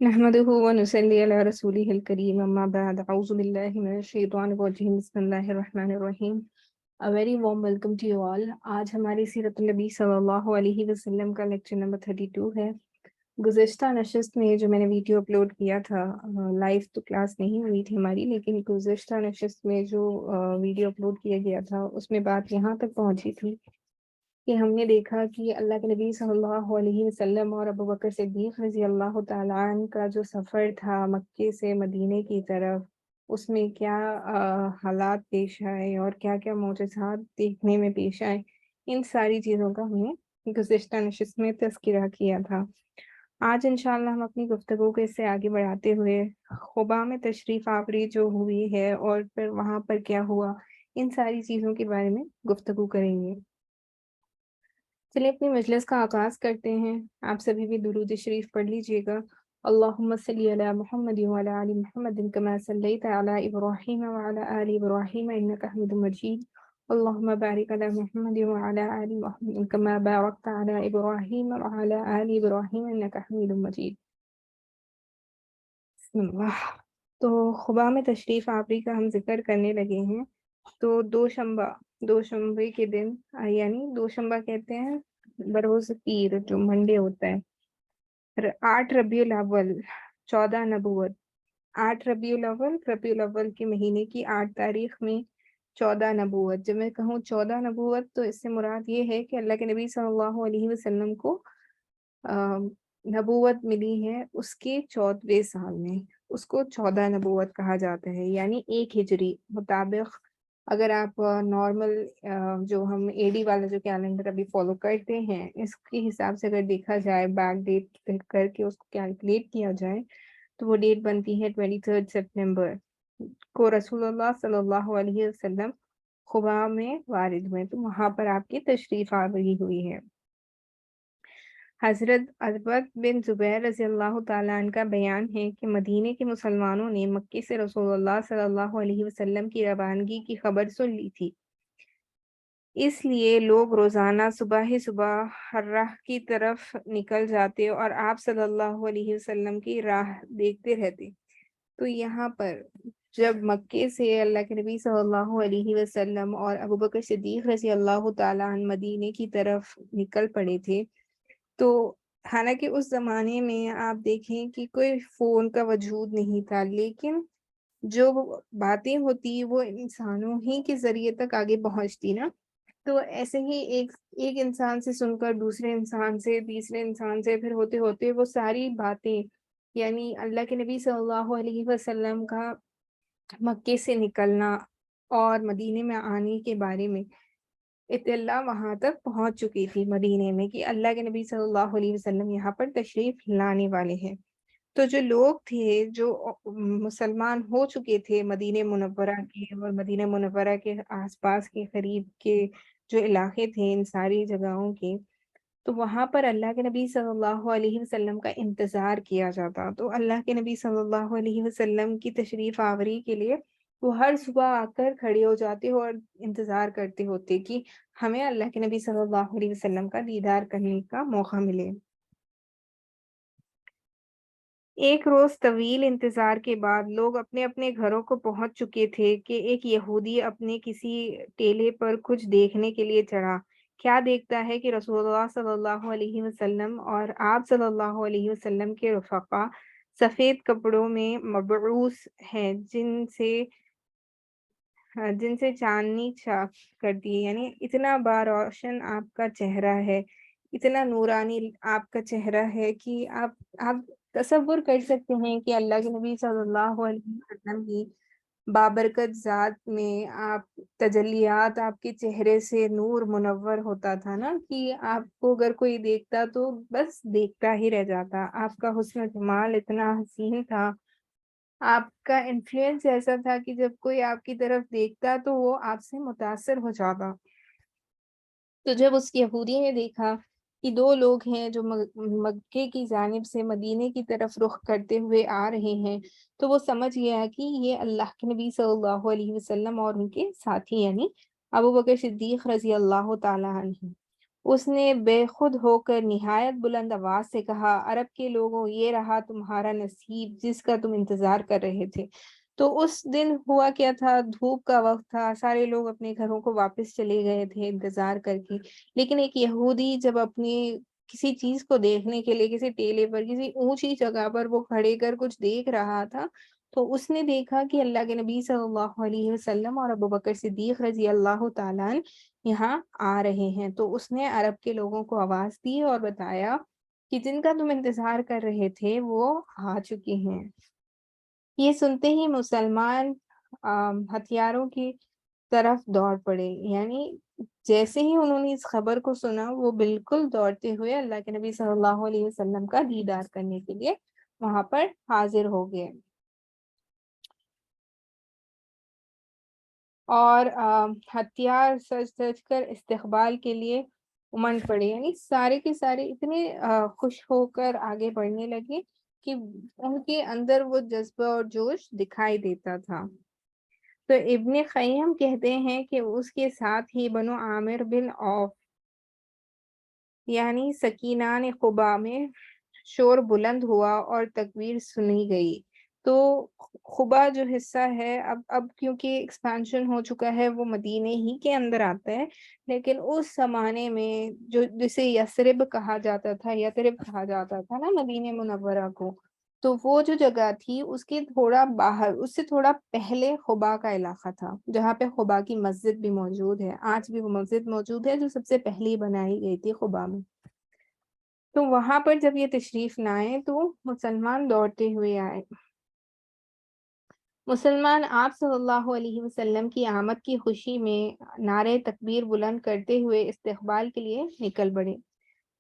نحمده ونصلي على رسوله الكريم أما بعد أعوذ بالله من الشيطان الرجيم بسم الله الرحمن الرحیم. A very warm welcome to you all. آج ہماری سیرت النبی صلی اللہ علیہ وسلم کا لیکچر نمبر 32 ہے. گزشتہ نشست میں جو میں نے ویڈیو اپلوڈ کیا تھا، لائیو تو کلاس نہیں ہوئی تھی ہماری، لیکن گزشتہ نشست میں جو ویڈیو اپلوڈ کیا گیا تھا اس میں بات یہاں تک پہنچی تھی کہ ہم نے دیکھا کہ اللہ کے نبی صلی اللہ علیہ وسلم اور ابو بکر صدیق رضی اللہ تعالیٰ عنہ کا جو سفر تھا مکے سے مدینے کی طرف، اس میں کیا حالات پیش آئے اور کیا کیا معجزات دیکھنے میں پیش آئے، ان ساری چیزوں کا ہم نے گزشتہ نشست میں تذکرہ کیا تھا. آج انشاءاللہ ہم اپنی گفتگو کو اس سے آگے بڑھاتے ہوئے خبا میں تشریف آوری جو ہوئی ہے اور پھر وہاں پر کیا ہوا، ان ساری چیزوں کے بارے میں گفتگو کریں گے. چلیے اپنی مجلس کا آغاز کرتے ہیں. آپ سبھی بھی درود شریف پڑھ لیجئے گا. اللہم صلی علی محمد وعلی آل محمد کما صلیت علی ابراہیم وعلی آل ابراہیم انک حمید مجید. اللہم بارک علی محمد وعلی آل محمد کما بارکت علی ابراہیم وعلی آل ابراہیم انک حمید مجید. بسم اللہ. تو خبا میں تشریف آوری کا ہم ذکر کرنے لگے ہیں. تو دوشنبے کے دن، یعنی دوشنبہ کہتے ہیں بروز پیر جو منڈے ہوتا ہے، 8 ربیع الاول 14 نبوت. 8 ربیع الاول کے مہینے کی 8 تاریخ میں 14 نبوت. جب میں کہوں 14 نبوت تو اس سے مراد یہ ہے کہ اللہ کے نبی صلی اللہ علیہ وسلم کو نبوت ملی ہے اس کے 14ویں سال میں. اس کو 14 نبوت کہا جاتا ہے، یعنی 1 ہجری مطابق. اگر آپ نارمل جو ہم اے ڈی والا جو کیلنڈر ابھی فالو کرتے ہیں، اس کے حساب سے اگر دیکھا جائے، بیک ڈیٹ کر کے اس کو کیلکولیٹ کیا جائے، تو وہ ڈیٹ بنتی ہے 23 سپٹمبر کو رسول اللہ صلی اللہ علیہ وسلم خبا میں وارد ہوئے، تو وہاں پر آپ کی تشریف آوری ہوئی ہے. حضرت عتبہ بن زبیر رضی اللہ تعالیٰ عنہ کا بیان ہے کہ مدینے کے مسلمانوں نے مکے سے رسول اللہ صلی اللہ علیہ وسلم کی روانگی کی خبر سن لی تھی، اس لیے لوگ روزانہ صبح راہ کی طرف نکل جاتے اور آپ صلی اللہ علیہ وسلم کی راہ دیکھتے رہتے. تو یہاں پر جب مکے سے اللہ کے نبی صلی اللہ علیہ وسلم اور ابو بکر صدیق رضی اللہ تعالیٰ عنہ مدینے کی طرف نکل پڑے تھے، تو حالانکہ اس زمانے میں آپ دیکھیں کہ کوئی فون کا وجود نہیں تھا، لیکن جو باتیں ہوتی وہ انسانوں ہی کے ذریعے تک آگے پہنچتی نا. تو ایسے ہی ایک انسان سے سن کر دوسرے انسان سے، تیسرے انسان سے، پھر ہوتے ہوتے وہ ساری باتیں، یعنی اللہ کے نبی صلی اللہ علیہ وسلم کا مکے سے نکلنا اور مدینے میں آنے کے بارے میں اطلاع وہاں تک پہنچ چکی تھی مدینے میں، کہ اللہ کے نبی صلی اللہ علیہ وسلم یہاں پر تشریف لانے والے ہیں. تو جو لوگ تھے جو مسلمان ہو چکے تھے مدینہ منورہ کے اور مدینہ منورہ کے آس پاس کے قریب کے جو علاقے تھے ان ساری جگہوں کے، تو وہاں پر اللہ کے نبی صلی اللہ علیہ وسلم کا انتظار کیا جاتا. تو اللہ کے نبی صلی اللہ علیہ وسلم کی تشریف آوری کے لیے وہ ہر صبح آ کر کھڑے ہو جاتے اور انتظار کرتے ہوتے کہ ہمیں اللہ کے نبی صلی اللہ علیہ وسلم کا دیدار کرنے کا موقع ملے. ایک روز طویل انتظار کے بعد لوگ اپنے اپنے گھروں کو پہنچ چکے تھے کہ ایک یہودی اپنے کسی ٹیلے پر کچھ دیکھنے کے لیے چڑھا. کیا دیکھتا ہے کہ رسول اللہ صلی اللہ علیہ وسلم اور آپ صلی اللہ علیہ وسلم کے رفقا سفید کپڑوں میں مبعوث ہیں، جن سے چاندنی چاک کرتی ہے، یعنی اتنا باروشن آپ کا چہرہ ہے، اتنا نورانی آپ کا چہرہ ہے کہ آپ تصور کر سکتے ہیں کہ اللہ کے نبی صلی اللہ علیہ وسلم کی بابرکت ذات میں آپ تجلیات آپ کے چہرے سے نور منور ہوتا تھا نا، کہ آپ کو اگر کوئی دیکھتا تو بس دیکھتا ہی رہ جاتا. آپ کا حسن جمال اتنا حسین تھا، آپ کا انفلوئنس ایسا تھا کہ جب کوئی آپ کی طرف دیکھتا تو وہ آپ سے متاثر ہو جاتا. تو جب اس یہودی نے دیکھا کہ 2 لوگ ہیں جو مکے کی جانب سے مدینے کی طرف رخ کرتے ہوئے آ رہے ہیں، تو وہ سمجھ گیا کہ یہ اللہ کے نبی صلی اللہ علیہ وسلم اور ان کے ساتھی، یعنی ابو بکر صدیق رضی اللہ تعالیٰ عنہ. اس نے بے خود ہو کر نہایت بلند آواز سے کہا، عرب کے لوگوں، یہ رہا تمہارا نصیب جس کا تم انتظار کر رہے تھے۔ تو اس دن ہوا کیا تھا، دھوپ کا وقت تھا، سارے لوگ اپنے گھروں کو واپس چلے گئے تھے انتظار کر کے، لیکن ایک یہودی جب اپنی کسی چیز کو دیکھنے کے لیے کسی ٹیلے پر کسی اونچی جگہ پر وہ کھڑے کر کچھ دیکھ رہا تھا، تو اس نے دیکھا کہ اللہ کے نبی صلی اللہ علیہ وسلم اور ابوبکر صدیق رضی اللہ تعالیٰ عنہ یہاں آ رہے ہیں۔ تو اس نے عرب کے لوگوں کو آواز دی اور بتایا کہ جن کا تم انتظار کر رہے تھے وہ آ چکے ہیں۔ یہ سنتے ہی مسلمان ہتھیاروں کی طرف دوڑ پڑے، یعنی جیسے ہی انہوں نے اس خبر کو سنا وہ بالکل دوڑتے ہوئے اللہ کے نبی صلی اللہ علیہ وسلم کا دیدار کرنے کے لیے وہاں پر حاضر ہو گئے، اور ہتھیار سج سج کر استقبال کے لیے امنڈ پڑے، یعنی سارے کے سارے اتنے خوش ہو کر آگے بڑھنے لگے کہ ان کے اندر وہ جذبہ اور جوش دکھائی دیتا تھا۔ تو ابن قیم کہتے ہیں کہ اس کے ساتھ ہی بنو عامر بن عوف یعنی سکینان قبا میں شور بلند ہوا اور تکبیر سنی گئی۔ تو قبا جو حصہ ہے اب کیونکہ ایکسپانشن ہو چکا ہے وہ مدینے ہی کے اندر آتا ہے، لیکن اس زمانے میں جو جسے یثرب کہا جاتا تھا، یثرب کہا جاتا تھا نا مدینہ منورہ کو، تو وہ جو جگہ تھی اس کے تھوڑا باہر، اس سے تھوڑا پہلے قبا کا علاقہ تھا، جہاں پہ قبا کی مسجد بھی موجود ہے، آج بھی وہ مسجد موجود ہے جو سب سے پہلی بنائی گئی تھی قبا میں۔ تو وہاں پر جب یہ تشریف لائے تو مسلمان دوڑتے ہوئے آئے۔ مسلمان آپ صلی اللہ علیہ وسلم کی آمد کی خوشی میں نعرے تکبیر بلند کرتے ہوئے استقبال کے لیے نکل پڑے۔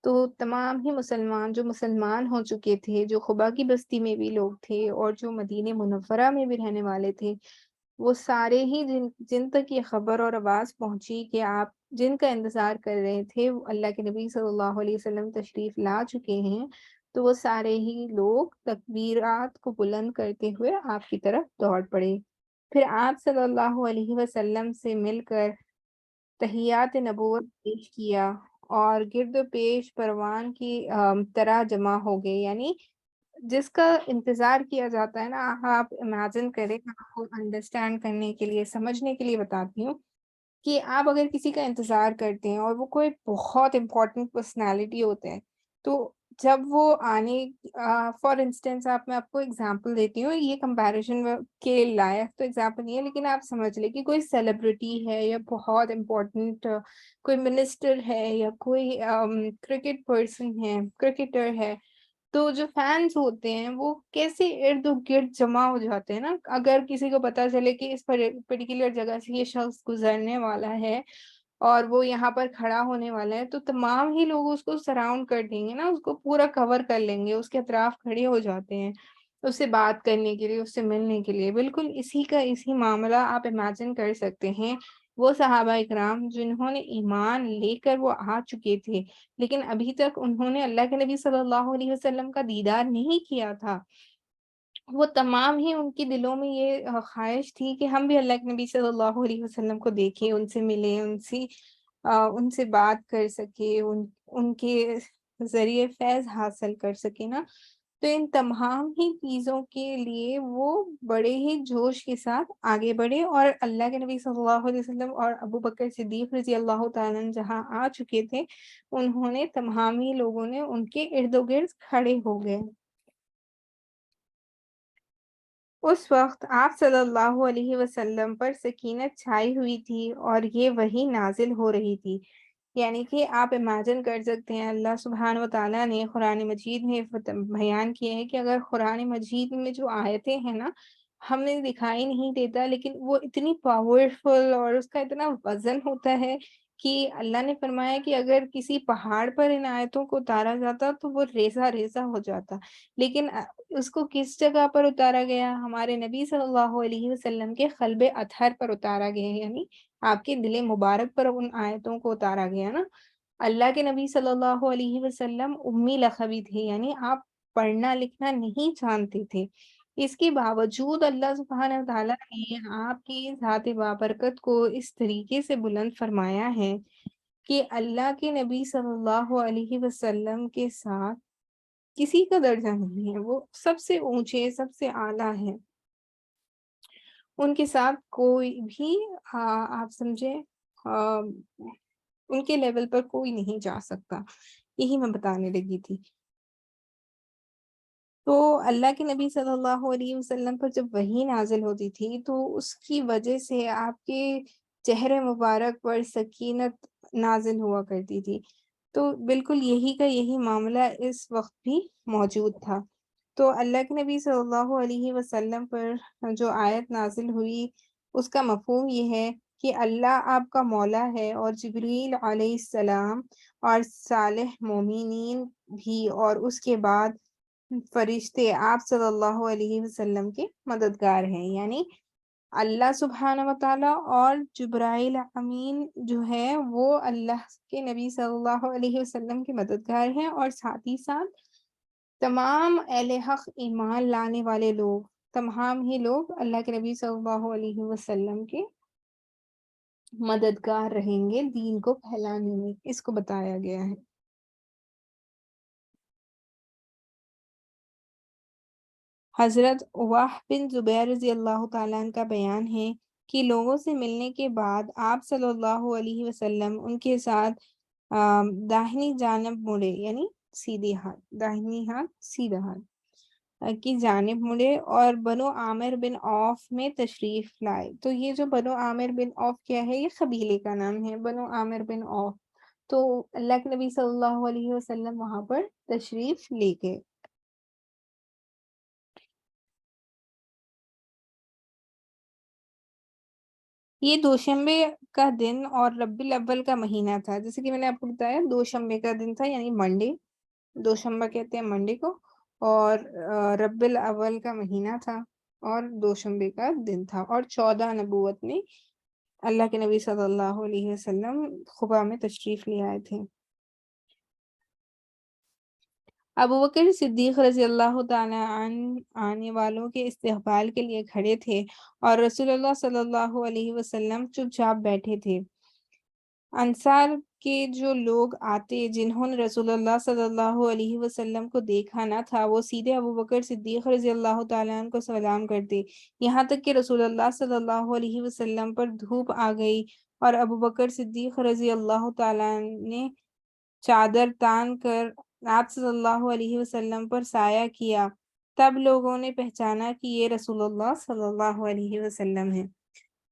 تو تمام ہی مسلمان جو مسلمان ہو چکے تھے، جو قبا کی بستی میں بھی لوگ تھے اور جو مدینہ منورہ میں بھی رہنے والے تھے، وہ سارے ہی جن تک یہ خبر اور آواز پہنچی کہ آپ جن کا انتظار کر رہے تھے وہ اللہ کے نبی صلی اللہ علیہ وسلم تشریف لا چکے ہیں، تو وہ سارے ہی لوگ تکبیرات کو بلند کرتے ہوئے آپ کی طرف دوڑ پڑے۔ پھر آپ صلی اللہ علیہ وسلم سے مل کر تحیات نبوت پیش کیا اور گرد و پیش پروان کی طرح جمع ہو گئے، یعنی جس کا انتظار کیا جاتا ہے نا، آپ امیجن کریں، آپ کو انڈرسٹینڈ کرنے کے لیے، سمجھنے کے لیے بتاتی ہوں کہ آپ اگر کسی کا انتظار کرتے ہیں اور وہ کوئی بہت امپورٹنٹ پرسنالٹی ہوتے ہیں، تو جب وہ آنے فار انسٹنس میں آپ کو اگزامپل دیتی ہوں، یہ کمپیریزن کے لائق تو اگزامپل نہیں ہے، لیکن آپ سمجھ لیں کہ کوئی سیلیبریٹی ہے یا بہت امپورٹنٹ کوئی منسٹر ہے یا کوئی کرکٹ پرسن ہے، کرکٹر ہے، تو جو فینس ہوتے ہیں وہ کیسے ارد گرد جمع ہو جاتے ہیں نا، اگر کسی کو پتا چلے کہ اس پرٹیکولر جگہ سے یہ شخص گزرنے والا ہے اور وہ یہاں پر کھڑا ہونے والا ہے، تو تمام ہی لوگ اس کو سراؤنڈ کر دیں گے نا، اس کو پورا کور کر لیں گے، اس کے اطراف کھڑے ہو جاتے ہیں اس سے بات کرنے کے لیے، اس سے ملنے کے لیے۔ بالکل اسی معاملہ آپ امیجن کر سکتے ہیں وہ صحابہ اکرام جنہوں نے ایمان لے کر وہ آ چکے تھے، لیکن ابھی تک انہوں نے اللہ کے نبی صلی اللہ علیہ وسلم کا دیدار نہیں کیا تھا، وہ تمام ہی ان کے دلوں میں یہ خواہش تھی کہ ہم بھی اللہ کے نبی صلی اللہ علیہ وسلم کو دیکھیں، ان سے ملیں، ان سے بات کر سکے، ان کے ذریعے فیض حاصل کر سکے نا۔ تو ان تمام ہی چیزوں کے لیے وہ بڑے ہی جوش کے ساتھ آگے بڑھے، اور اللہ کے نبی صلی اللہ علیہ وسلم اور ابو بکر صدیق رضی اللہ تعالیٰ عنہ جہاں آ چکے تھے، انہوں نے تمام ہی لوگوں نے ان کے ارد گرد کھڑے ہو گئے۔ اس وقت آپ صلی اللہ علیہ وسلم پر سکینت چھائی ہوئی تھی اور یہ وحی نازل ہو رہی تھی، یعنی کہ آپ امیجن کر سکتے ہیں اللہ سبحانہ و تعالیٰ نے قرآن مجید میں بیان کیا ہے کہ اگر قرآن مجید میں جو آیتیں ہیں نا ہمیں دکھائی نہیں دیتا، لیکن وہ اتنی پاورفل اور اس کا اتنا وزن ہوتا ہے کہ اللہ نے فرمایا کہ اگر کسی پہاڑ پر ان آیتوں کو اتارا جاتا تو وہ ریزہ ریزہ ہو جاتا، لیکن اس کو کس جگہ پر اتارا گیا؟ ہمارے نبی صلی اللہ علیہ وسلم کے قلب اطہر پر اتارا گیا، یعنی آپ کے دل مبارک پر ان آیتوں کو اتارا گیا نا۔ اللہ کے نبی صلی اللہ علیہ وسلم امی لقبی تھے، یعنی آپ پڑھنا لکھنا نہیں جانتے تھے، اس کے باوجود اللہ سبحانہ وتعالیٰ نے آپ کی ذات بابرکت کو اس طریقے سے بلند فرمایا ہے کہ اللہ کے نبی صلی اللہ علیہ وسلم کے ساتھ کسی کا درجہ نہیں ہے، وہ سب سے اونچے، سب سے اعلیٰ ہے، ان کے ساتھ کوئی بھی آپ سمجھے ان کے لیول پر کوئی نہیں جا سکتا، یہی میں بتانے لگی تھی۔ تو اللہ کے نبی صلی اللہ علیہ وسلم پر جب وحی نازل ہوتی تھی تو اس کی وجہ سے آپ کے چہرے مبارک پر سکینت نازل ہوا کرتی تھی، تو بالکل یہی کا یہی معاملہ اس وقت بھی موجود تھا۔ تو اللہ کے نبی صلی اللہ علیہ وسلم پر جو آیت نازل ہوئی اس کا مفہوم یہ ہے کہ اللہ آپ کا مولا ہے، اور جبریل علیہ السلام اور صالح مومنین بھی، اور اس کے بعد فرشتے آپ صلی اللہ علیہ وسلم کے مددگار ہیں، یعنی اللہ سبحانہ و تعالیٰ اور جبرائیل امین جو ہے وہ اللہ کے نبی صلی اللہ علیہ وسلم کے مددگار ہیں، اور ساتھ ہی ساتھ تمام اہل حق ایمان لانے والے لوگ، تمام ہی لوگ اللہ کے نبی صلی اللہ علیہ وسلم کے مددگار رہیں گے دین کو پھیلانے میں، اس کو بتایا گیا ہے۔ حضرت واہ بن زبیر رضی اللہ تعالیٰ عنہ کا بیان ہے کہ لوگوں سے ملنے کے بعد آپ صلی اللہ علیہ وسلم ان کے ساتھ داہنی جانب مڑے، یعنی سیدھی ہاتھ، داہنی ہاتھ سیدھا ہاتھ کی جانب مڑے، اور بنو عامر بن عوف میں تشریف لائے۔ تو یہ جو بنو عامر بن عوف کیا ہے، یہ قبیلے کا نام ہے، بنو عامر بن عوف۔ تو اللہ کے نبی صلی اللہ علیہ وسلم وہاں پر تشریف لے گئے۔ یہ دوشنبے کا دن اور ربیع الاول کا مہینہ تھا، جیسے کہ میں نے آپ کو بتایا دوشنبے کا دن تھا، یعنی منڈے، دوشنبہ کہتے ہیں منڈے کو، اور ربیع الاول کا مہینہ تھا اور دوشنبے کا دن تھا، اور 14 نبوت میں اللہ کے نبی صلی اللہ علیہ وسلم خبا میں تشریف لے آئے تھے۔ ابو بکر صدیق رضی اللہ تعالیٰ عنہ آنے والوں کے استقبال کے لیے کھڑے تھے، اور رسول اللہ صلی اللہ علیہ وسلم چپ چاپ بیٹھے تھے۔ انصار کے جو لوگ آتے جنہوں نے رسول اللہ صلی اللہ علیہ وسلم کو دیکھا نہ تھا، وہ سیدھے ابو بکر صدیق رضی اللہ تعالیٰ عنہ کو سلام کرتے، یہاں تک کہ رسول اللہ صلی اللہ علیہ وسلم پر دھوپ آ گئی اور ابو بکر صدیق رضی اللہ تعالیٰ عنہ نے چادر تان کر آپ صلی اللہ علیہ وسلم پر سایہ کیا، تب لوگوں نے پہچانا کہ یہ رسول اللہ صلی اللہ علیہ وسلم ہے۔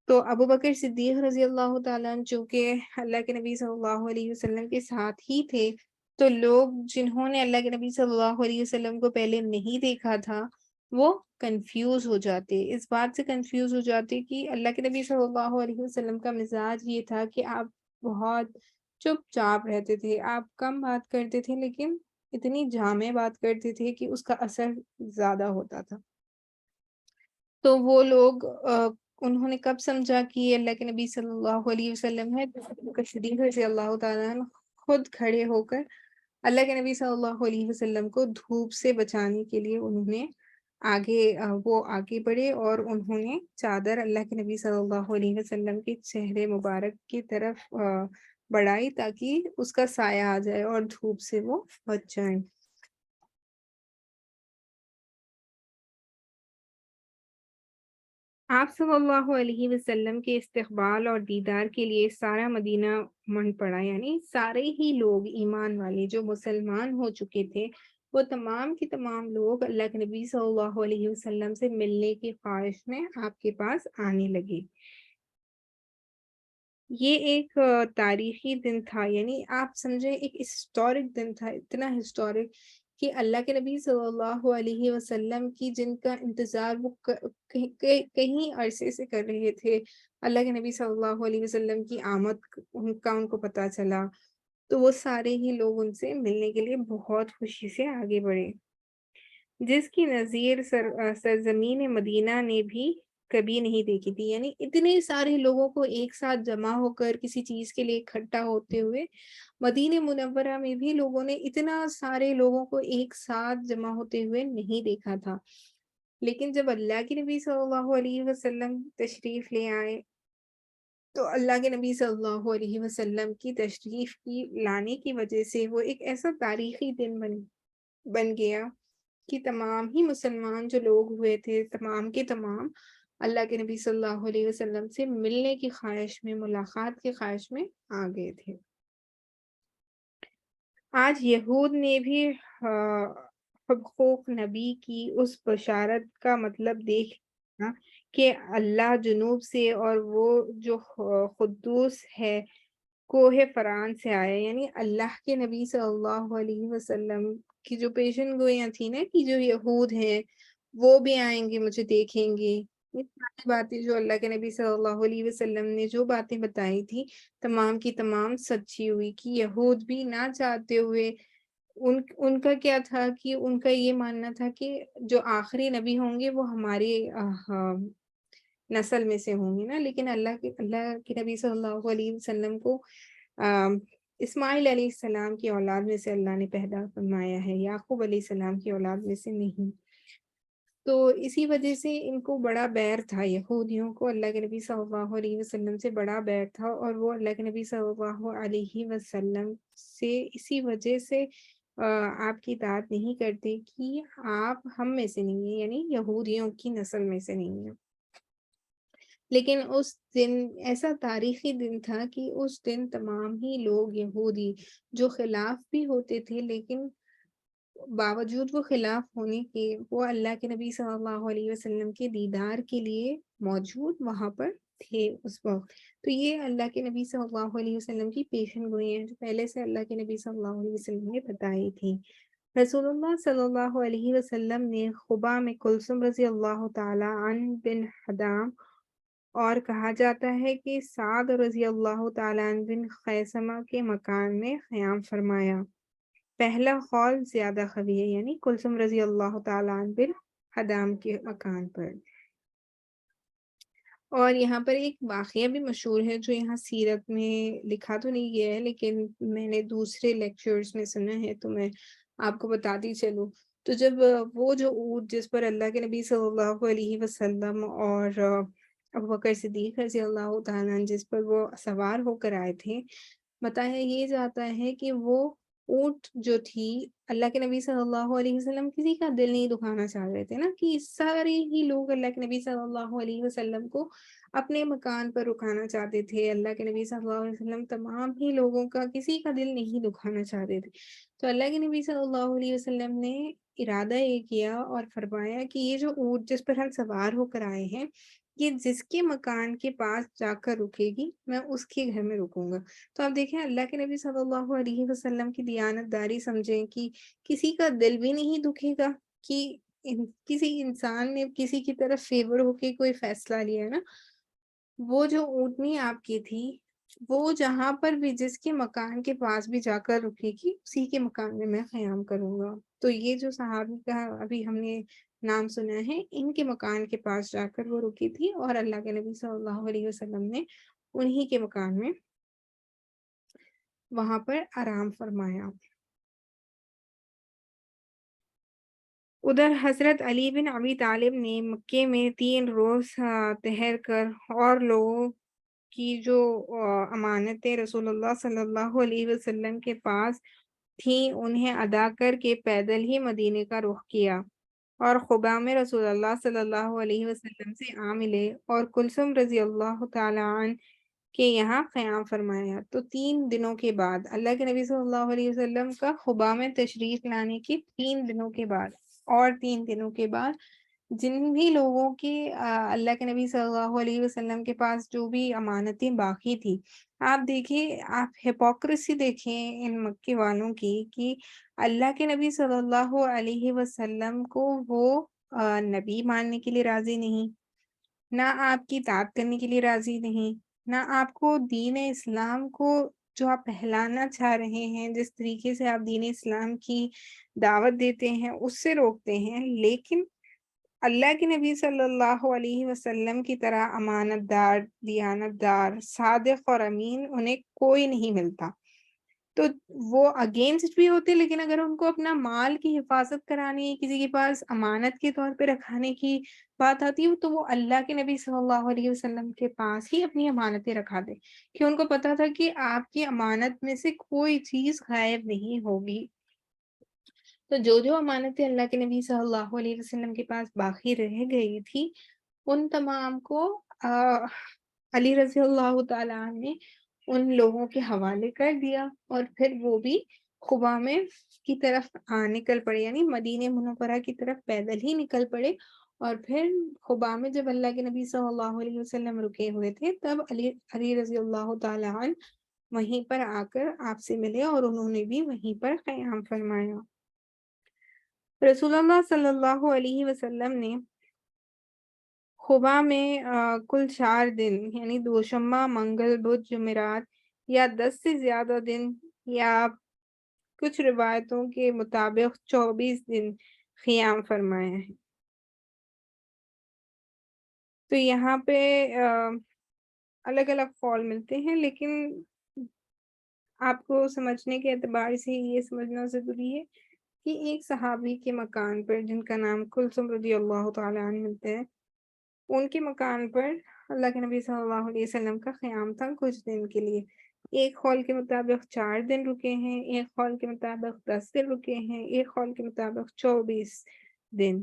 تو ابو بکر صدیق رضی اللہ تعالیٰ عنہ چونکہ اللہ کے نبی صلی اللہ علیہ وسلم کے ساتھ ہی تھے، تو لوگ جنہوں نے اللہ کے نبی صلی اللہ علیہ وسلم کو پہلے نہیں دیکھا تھا وہ کنفیوز ہو جاتے، اس بات سے کنفیوز ہو جاتے کہ اللہ کے نبی صلی اللہ علیہ وسلم کا مزاج یہ تھا کہ آپ بہت چپ چاپ رہتے تھے، آپ کم بات کرتے تھے، لیکن اتنی جامع بات کرتے تھے کہ اس کا اثر زیادہ ہوتا تھا۔ تو وہ لوگ انہوں نے کب سمجھا کہ یہ اللہ کے نبی صلی اللہ علیہ وسلم ہے، صدیق رضی اللہ تعالیٰ عنہ خود کھڑے ہو کر اللہ کے نبی صلی اللہ علیہ وسلم کو دھوپ سے بچانے کے لیے انہوں نے وہ آگے بڑھے، اور انہوں نے چادر اللہ کے نبی صلی اللہ علیہ وسلم کے چہرے مبارک کی طرف بڑھائی تاکہ اس کا سایہ آ جائے اور دھوپ سے وہ بچ جائیں۔ آپ صلی اللہ علیہ وسلم کے استقبال اور دیدار کے لیے سارا مدینہ منڈ پڑا، یعنی سارے ہی لوگ ایمان والے جو مسلمان ہو چکے تھے، وہ تمام کے تمام لوگ اللہ کے نبی صلی اللہ علیہ وسلم سے ملنے کی خواہش میں آپ کے پاس آنے لگے۔ یہ ایک تاریخی دن تھا، یعنی آپ سمجھے ایک ہسٹورک دن تھا، اتنا ہسٹورک کہ اللہ کے نبی صلی اللہ علیہ وسلم کی جن کا انتظار وہ کہیں عرصے سے کر رہے تھے، اللہ کے نبی صلی اللہ علیہ وسلم کی آمد ان کو پتہ چلا، تو وہ سارے ہی لوگ ان سے ملنے کے لیے بہت خوشی سے آگے بڑھے، جس کی نظیر سرزمین مدینہ نے بھی کبھی نہیں دیکھی تھی، یعنی اتنے سارے لوگوں کو ایک ساتھ جمع ہو کر کسی چیز کے لیے اکٹھا ہوتے ہوئے مدینہ منورہ میں بھی لوگوں نے اتنا سارے لوگوں کو ایک ساتھ جمع ہوتے ہوئے نہیں دیکھا تھا۔ لیکن جب اللہ کے نبی صلی اللہ علیہ وسلم تشریف لے آئے تو اللہ کے نبی صلی اللہ علیہ وسلم کی تشریف کی لانے کی وجہ سے وہ ایک ایسا تاریخی دن بن گیا کہ تمام ہی مسلمان جو لوگ ہوئے تھے تمام کے تمام اللہ کے نبی صلی اللہ علیہ وسلم سے ملنے کی خواہش میں، ملاقات کی خواہش میں آ گئے تھے۔ آج یہود نے بھی حقوق نبی کی اس بشارت کا مطلب دیکھ لیا کہ اللہ جنوب سے اور وہ جو قدوس ہے کوہ فران سے آیا، یعنی اللہ کے نبی صلی اللہ علیہ وسلم کی جو پیشن گوئیاں تھیں نا کہ جو یہود ہیں وہ بھی آئیں گے مجھے دیکھیں گے، یہ ساری باتیں جو اللہ کے نبی صلی اللہ علیہ وسلم نے جو باتیں بتائی تھی تمام کی تمام سچی ہوئی کہ یہود بھی نہ چاہتے ہوئے ان کا کیا تھا کہ ان کا یہ ماننا تھا کہ جو آخری نبی ہوں گے وہ ہمارے نسل میں سے ہوں گے نا، لیکن اللہ کے نبی صلی اللہ علیہ وسلم کو اسماعیل علیہ السلام کی اولاد میں سے اللہ نے پیدا فرمایا ہے، یعقوب علیہ السلام کی اولاد میں سے نہیں۔ تو اسی وجہ سے ان کو بڑا بیر تھا، یہودیوں کو اللہ کے نبی صلی اللہ علیہ وسلم سے بڑا بیر تھا، اور وہ اللہ کے نبی صلی اللہ علیہ وسلم سے اسی وجہ سے آپ کی اطاعت نہیں کرتے کہ آپ ہم میں سے نہیں ہیں، یعنی یہودیوں کی نسل میں سے نہیں ہیں۔ لیکن اس دن ایسا تاریخی دن تھا کہ اس دن تمام ہی لوگ یہودی جو خلاف بھی ہوتے تھے لیکن باوجود وہ خلاف ہونے کے وہ اللہ کے نبی صلی اللہ علیہ وسلم کے دیدار کے لیے موجود وہاں پر تھے اس وقت۔ تو یہ اللہ کے نبی صلی اللہ علیہ وسلم کی پیشن گوئی ہیں جو پہلے سے اللہ کے نبی صلی اللہ علیہ وسلم نے بتائی تھی۔ رسول اللہ صلی اللہ علیہ وسلم نے خبا میں کلثم رضی اللہ تعالی عنہ بن حدام، اور کہا جاتا ہے کہ سعد رضی اللہ تعالیٰ عنہ بن خیثمہ کے مکان میں قیام فرمایا۔ پہلا قول زیادہ قوی ہے، یعنی کلثم رضی اللہ تعالیٰ عنہ بن حدام کے مکان پر۔ اور یہاں پر ایک واقعہ بھی مشہور ہے جو یہاں سیرت میں لکھا تو نہیں گیا ہے لیکن میں نے دوسرے لیکچرز میں سنا ہے تو میں آپ کو بتاتی چلوں۔ تو جب وہ جو اونٹ جس پر اللہ کے نبی صلی اللہ علیہ وسلم اور ابوبکر صدیق رضی اللہ تعالیٰ عنہ جس پر وہ سوار ہو کر آئے تھے، بتایا یہ جاتا ہے کہ وہ اونٹ جو تھی اللہ کے نبی صلی اللہ علیہ وسلم کسی کا دل نہیں دکھانا چاہ رہے تھے نا، کہ سارے ہی لوگ اللہ کے نبی صلی اللہ علیہ وسلم کو اپنے مکان پر رکانا چاہتے تھے۔ اللہ کے نبی صلی اللہ علیہ وسلم تمام ہی لوگوں کا کسی کا دل نہیں دکھانا چاہتے تھے۔ تو اللہ کے نبی صلی اللہ علیہ وسلم نے ارادہ یہ کیا اور فرمایا کہ یہ جو اونٹ جس پر ہم سوار ہو کر آئے ہیں یہ جس کے مکان کے پاس جا کر رکے گی میں اس کے گھر میں رکوں گا۔ تو آپ دیکھیں اللہ کے نبی صلی اللہ علیہ وسلم کی دیانت داری سمجھیں کہ کسی کا دل بھی نہیں دکھے گا کہ کسی انسان نے کسی کی طرف فیور ہو کے کوئی فیصلہ لیا ہے نا۔ وہ جو اونٹنی آپ کی تھی وہ جہاں پر بھی جس کے مکان کے پاس بھی جا کر رکے گی اسی کے مکان میں قیام کروں گا۔ تو یہ جو صحابی کا ابھی ہم نے نام سنا ہے ان کے مکان کے پاس جا کر وہ رکی تھی اور اللہ کے نبی صلی اللہ علیہ وسلم نے انہی کے مکان میں وہاں پر آرام فرمایا۔ ادھر حضرت علی بن ابی طالب نے مکے میں 3 روز ٹھہر کر اور لوگوں کی جو امانتیں رسول اللہ صلی اللہ علیہ وسلم کے پاس تھیں انہیں ادا کر کے پیدل ہی مدینے کا رخ کیا اور قباء میں رسول اللہ صلی اللہ علیہ وسلم سے آ ملے اور کلثم رضی اللہ تعالی عنہ کے یہاں قیام فرمایا۔ تو 3 دنوں کے بعد اللہ کے نبی صلی اللہ علیہ وسلم کا قباء میں تشریف لانے کے 3 دنوں کے بعد اور 3 دنوں کے بعد جن بھی لوگوں کی اللہ کے نبی صلی اللہ علیہ وسلم کے پاس جو بھی امانتیں باقی تھی، آپ دیکھیں آپ ہپوکریسی دیکھیں ان مکے والوں کی کہ اللہ کے نبی صلی اللہ علیہ وسلم کو وہ نبی ماننے کے لیے راضی نہیں، نہ آپ کی اطاعت کرنے کے لیے راضی نہیں، نہ آپ کو دین اسلام کو جو آپ پھیلانا چاہ رہے ہیں جس طریقے سے آپ دین اسلام کی دعوت دیتے ہیں اس سے روکتے ہیں، لیکن اللہ کے نبی صلی اللہ علیہ وسلم کی طرح امانت دار، دیانت دار، صادق اور امین انہیں کوئی نہیں ملتا۔ تو وہ اگینسٹ بھی ہوتے، لیکن اگر ان کو اپنا مال کی حفاظت کرانی ہے، کسی کے پاس امانت کے طور پہ رکھانے کی بات آتی ہے، تو وہ اللہ کے نبی صلی اللہ علیہ وسلم کے پاس ہی اپنی امانتیں رکھا دے، کہ ان کو پتا تھا کہ آپ کی امانت میں سے کوئی چیز غائب نہیں ہوگی۔ تو جو امانتیں اللہ کے نبی صلی اللہ علیہ وسلم کے پاس باقی رہ گئی تھی، ان تمام کو علی رضی اللہ تعالیٰ عنہ نے ان لوگوں کے حوالے کر دیا، اور پھر وہ بھی خبا میں کی طرف نکل پڑے، یعنی مدینہ منورہ کی طرف پیدل ہی نکل پڑے۔ اور پھر خبا میں جب اللہ کے نبی صلی اللہ علیہ وسلم رکے ہوئے تھے، تب علی رضی اللہ تعالیٰ عنہ وہیں پر آ کر آپ سے ملے، اور انہوں نے بھی وہیں پر قیام فرمایا۔ رسول اللہ صلی اللہ علیہ وسلم نے خبا میں کل 4 دن، یعنی دوشمہ، منگل، بدھ، جمعرات، یا 10 سے زیادہ دن، یا کچھ روایتوں کے مطابق 24 دن قیام فرمایا ہے۔ تو یہاں پہ الگ الگ قول ملتے ہیں، لیکن آپ کو سمجھنے کے اعتبار سے یہ سمجھنا ضروری ہے کہ ایک صحابی کے مکان پر، جن کا نام کلثوم رضی اللہ تعالیٰ عنہ ملتے ہیں، ان کے مکان پر اللہ کے نبی صلی اللہ علیہ وسلم کا قیام تھا کچھ دن کے لیے۔ ایک قول کے مطابق 4 دن رکے ہیں، ایک قول کے مطابق 10 دن رکے ہیں، ایک قول کے مطابق 24 دن۔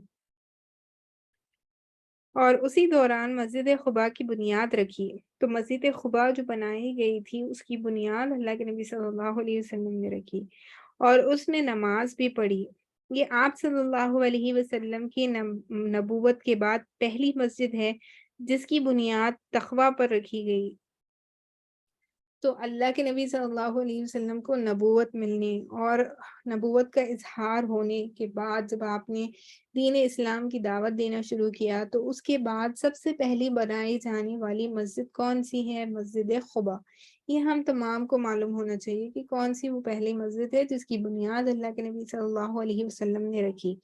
اور اسی دوران مسجد قباء کی بنیاد رکھی۔ تو مسجد قباء جو بنائی گئی تھی، اس کی بنیاد اللہ کے نبی صلی اللہ علیہ وسلم نے رکھی، اور اس میں نماز بھی پڑھی۔ یہ آپ صلی اللہ علیہ وسلم کی نبوت کے بعد پہلی مسجد ہے جس کی بنیاد تقوی پر رکھی گئی۔ تو اللہ کے نبی صلی اللہ علیہ وسلم کو نبوت ملنے اور نبوت کا اظہار ہونے کے بعد، جب آپ نے دین اسلام کی دعوت دینا شروع کیا، تو اس کے بعد سب سے پہلی بنائی جانے والی مسجد کون سی ہے؟ مسجد قباء۔ یہ ہم تمام کو معلوم ہونا چاہیے کہ کون سی وہ پہلی مسجد ہے جس کی بنیاد اللہ کے نبی صلی اللہ علیہ وسلم نے رکھی۔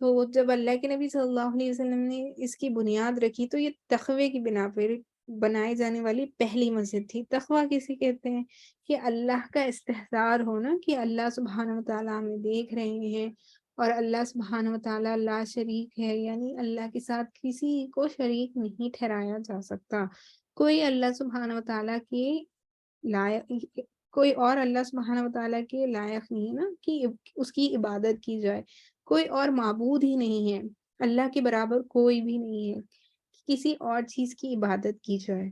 تو جب اللہ کے نبی صلی اللہ علیہ وسلم نے اس کی بنیاد رکھی، تو یہ تقوی کی بنا پر بنائی جانے والی پہلی مسجد تھی۔ تقوی کسی کہتے ہیں؟ کہ اللہ کا استحضار ہونا، کہ اللہ سبحانہ وتعالیٰ ہمیں دیکھ رہے ہیں، اور اللہ سبحانہ وتعالیٰ لا شریک ہے، یعنی اللہ کے ساتھ کسی کو شریک نہیں ٹھہرایا جا سکتا۔ کوئی اللہ سبحانہ وتعالیٰ کے لائق کوئی اور اللہ سبحانہ وتعالیٰ کے لائق نہیں ہے نا کہ اس کی عبادت کی جائے۔ کوئی اور معبود ہی نہیں ہے، اللہ کے برابر کوئی بھی نہیں ہے کہ کسی اور چیز کی عبادت کی جائے۔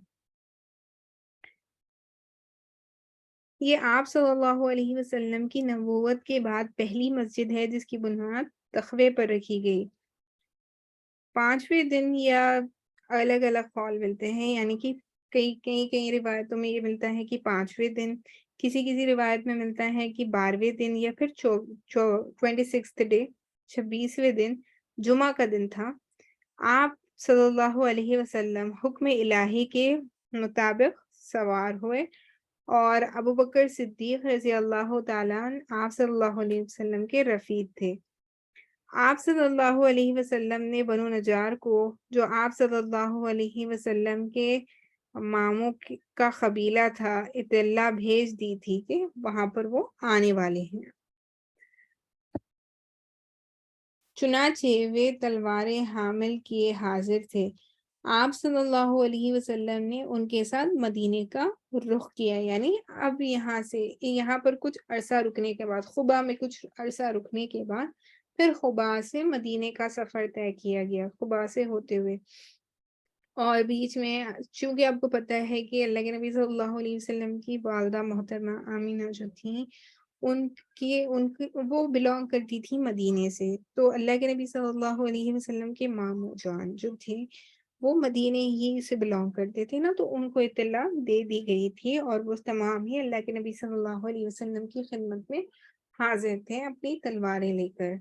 یہ آپ صلی اللہ علیہ وسلم کی نبوت کے بعد پہلی مسجد ہے جس کی بنیاد تقوی پر رکھی گئی۔ 5ویں دن، یا الگ الگ قول ملتے ہیں، یعنی کہ کئی روایتوں میں یہ ملتا ہے کہ 5ویں دن، کسی روایت میں ملتا ہے کہ 12ویں دن، یا پھر 26th ڈے، 26ویں دن جمعہ کا دن تھا۔ آپ صلی اللہ علیہ وسلم حکم الہی کے مطابق سوار ہوئے، اور ابو بکر صدیق رضی اللہ تعالیٰ عنہ آپ صلی اللہ علیہ وسلم کے رفیق تھے۔ آپ صلی اللہ علیہ وسلم نے بنو نجار کو، جو آپ صلی اللہ علیہ وسلم کے ماموں کا قبیلہ تھا، اطلاع بھیج دی تھی کہ وہاں پر وہ آنے والے ہیں۔ چنانچہ وہ تلواریں حامل کیے حاضر تھے۔ آپ صلی اللہ علیہ وسلم نے ان کے ساتھ مدینے کا رخ کیا، یعنی اب یہاں پر کچھ عرصہ رکنے کے بعد، خبا میں کچھ عرصہ رکنے کے بعد، پھر خبا سے مدینے کا سفر طے کیا گیا، خبا سے ہوتے ہوئے۔ اور بیچ میں، چونکہ آپ کو پتہ ہے کہ اللہ کے نبی صلی اللہ علیہ وسلم کی والدہ محترمہ آمینہ جو تھیں، وہ بلانگ کرتی تھی مدینے سے، تو اللہ کے نبی صلی اللہ علیہ وسلم کے ماموں جان جو تھے، وہ مدینے ہی سے بلانگ کرتے تھے نا، تو ان کو اطلاع دے دی گئی تھی، اور وہ تمام ہی اللہ کے نبی صلی اللہ علیہ وسلم کی خدمت میں حاضر تھے اپنی تلواریں لے کر۔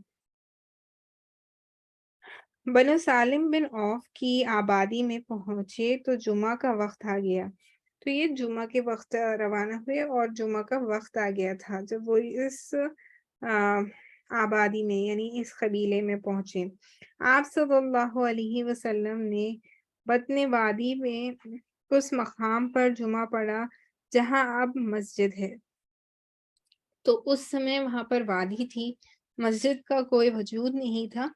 بنو سالم بن عوف کی آبادی میں پہنچے تو جمعہ کا وقت آ گیا۔ تو یہ جمعہ کے وقت روانہ ہوئے، اور جمعہ کا وقت آ گیا تھا جب وہ اس آبادی میں، یعنی اس قبیلے میں پہنچے۔ آپ صلی اللہ علیہ وسلم نے بطن وادی میں اس مقام پر جمعہ پڑھا جہاں اب مسجد ہے۔ تو اس سمے وہاں پر وادی تھی، مسجد کا کوئی وجود نہیں تھا،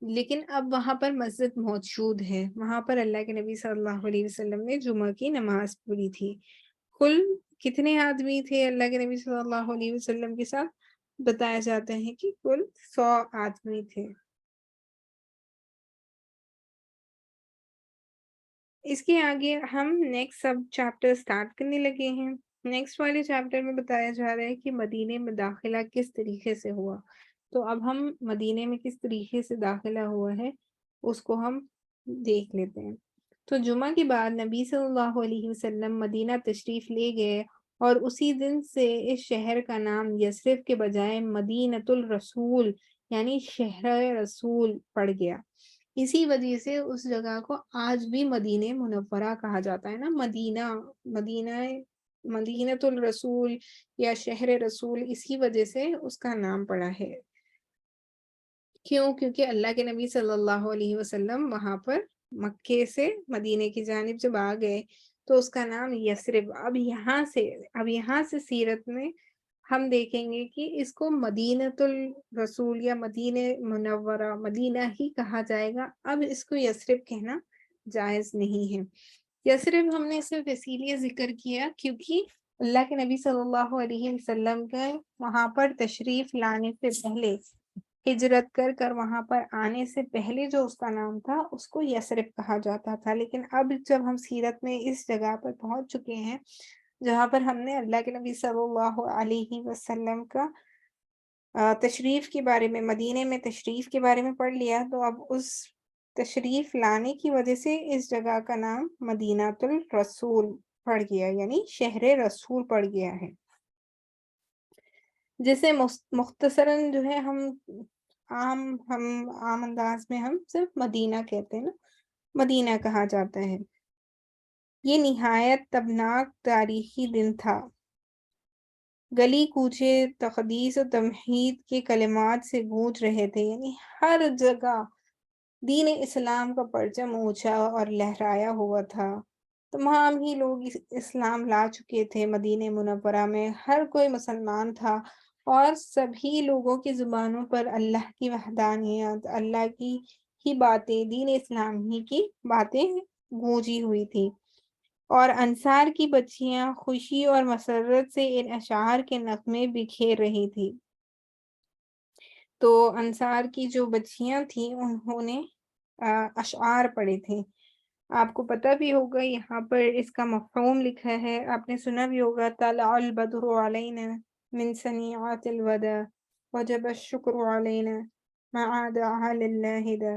لیکن اب وہاں پر مسجد موجود ہے۔ وہاں پر اللہ کے نبی صلی اللہ علیہ وسلم نے جمعہ کی نماز پڑھی تھی۔ کل کتنے آدمی تھے اللہ کے نبی صلی اللہ علیہ وسلم کے ساتھ؟ بتایا جاتا ہے کہ کل 100 آدمی تھے۔ اس کے آگے ہم نیکسٹ سب چیپٹر سٹارٹ کرنے لگے ہیں۔ نیکسٹ والے چیپٹر میں بتایا جا رہا ہے کہ مدینے میں داخلہ کس طریقے سے ہوا۔ تو اب ہم مدینے میں کس طریقے سے داخلہ ہوا ہے اس کو ہم دیکھ لیتے ہیں۔ تو جمعہ کے بعد نبی صلی اللہ علیہ وسلم مدینہ تشریف لے گئے اور اسی دن سے اس شہر کا نام یثرب کے بجائے مدینۃ الرسول یعنی شہر رسول پڑ گیا۔ اسی وجہ سے اس جگہ کو آج بھی مدینہ منورہ کہا جاتا ہے نا، مدینۃ الرسول یا شہر رسول، اسی وجہ سے اس کا نام پڑا ہے۔ کیونکہ اللہ کے نبی صلی اللہ علیہ وسلم وہاں پر مکے سے مدینے کی جانب جب آ گئے تو اس کا نام یثرب۔ اب یہاں سے سیرت میں ہم دیکھیں گے کہ اس کو مدینۃ الرسول یا مدینہ منورہ مدینہ ہی کہا جائے گا، اب اس کو یثرب کہنا جائز نہیں ہے۔ یثرب ہم نے صرف اسی لیے ذکر کیا کیونکہ اللہ کے نبی صلی اللہ علیہ وسلم کے وہاں پر تشریف لانے سے پہلے، ہجرت کر وہاں پر آنے سے پہلے جو اس کا نام تھا اس کو یثرب کہا جاتا تھا، لیکن اب جب ہم سیرت میں اس جگہ پر پہنچ چکے ہیں جہاں پر ہم نے اللہ کے نبی صلی اللہ علیہ وسلم کا تشریف کے بارے میں، مدینے میں تشریف کے بارے میں پڑھ لیا، تو اب اس تشریف لانے کی وجہ سے اس جگہ کا نام مدینۃ الرسول پڑ گیا، یعنی شہر رسول پڑ گیا ہے، جسے مختصراً جو ہے ہم عام انداز میں ہم صرف مدینہ کہتے ہیں نا، مدینہ کہا جاتا ہے۔ یہ نہایت تبناک تاریخی دن تھا۔ گلی کوچے تقدیس و تمہید کے کلمات سے گونج رہے تھے، یعنی ہر جگہ دین اسلام کا پرچم اونچا اور لہرایا ہوا تھا۔ تمام ہی لوگ اسلام لا چکے تھے، مدینہ منورہ میں ہر کوئی مسلمان تھا اور سبھی لوگوں کی زبانوں پر اللہ کی وحدانیت، اللہ کی ہی باتیں، دین اسلام ہی کی باتیں گونجی ہوئی تھی، اور انصار کی بچیاں خوشی اور مسرت سے ان اشعار کے نغمے بکھیر رہی تھی۔ تو انصار کی جو بچیاں تھیں انہوں نے اشعار پڑھے تھے۔ آپ کو پتہ بھی ہوگا یہاں پر اس کا مفہوم لکھا ہے، آپ نے سنا بھی ہوگا، طلع البدر علینا من ثنیعات الوداع وجب الشکر علینا مع دعا للہ دا۔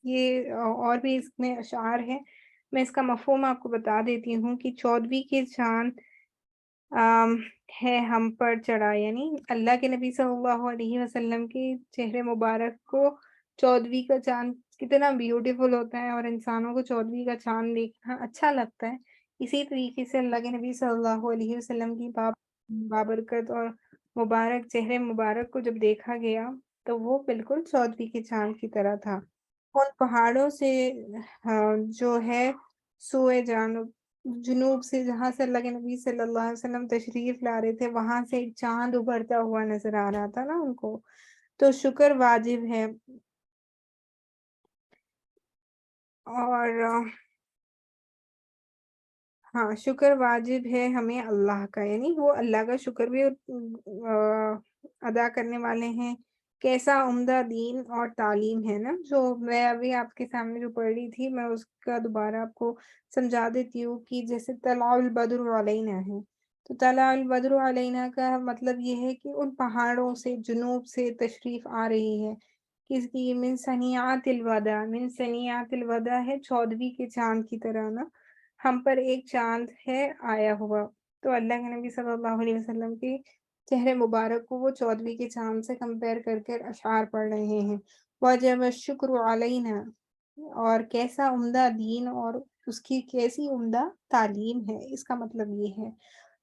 یہ اور بھی اس میں اشعار ہیں، میں اس کا مفہوم آپ کو بتا دیتی ہوں کہ 14ویں کے چاند ہے ہم پر چڑھا، یعنی اللہ کے نبی صلی اللہ علیہ وسلم کے چہرے مبارک کو 14ویں کا چاند کتنا بیوٹیفل ہوتا ہے، اور انسانوں کو 14ویں کا چاند دیکھنا اچھا لگتا ہے، اسی طریقے سے اللہ کے نبی صلی اللہ علیہ وسلم کی بابرکت اور مبارک چہرے مبارک کو جب دیکھا گیا تو وہ بالکل 14ویں کے چاند کی طرح تھا۔ ان پہاڑوں سے جو ہے سوئے جنوب سے، جہاں سے اللہ کے نبی صلی اللہ علیہ وسلم تشریف لا رہے تھے، وہاں سے ایک چاند ابھرتا ہوا نظر آ رہا تھا نا ان کو، تو شکر واجب ہے، اور ہاں شکر واجب ہے ہمیں اللہ کا، یعنی وہ اللہ کا شکر بھی ادا کرنے والے ہیں۔ کیسا عمدہ دین اور تعلیم ہے نا، جو میں ابھی آپ کے سامنے جو پڑھ رہی تھی، میں اس کا دوبارہ آپ کو سمجھا دیتی ہوں کہ جیسے طلع البدر علینا ہے، تو طلع البدر علینا کا مطلب یہ ہے کہ ان پہاڑوں سے جنوب سے تشریف آ رہی ہے، کس کی؟ من ثنیعات الوداع، من ثنیعات الوداع ہے 14ویں کے چاند کی طرح نا، ہم پر ایک چاند ہے آیا ہوا، تو اللہ کے نبی صلی اللہ علیہ وسلم کی چہرے مبارک کو وہ 14ویں کے چاند سے کمپیئر کر کے اشعار پڑھ رہے ہیں۔ وجب الشکر علینا، اور کیسا عمدہ دین اور اس کی کیسی عمدہ تعلیم ہے، اس کا مطلب یہ ہے۔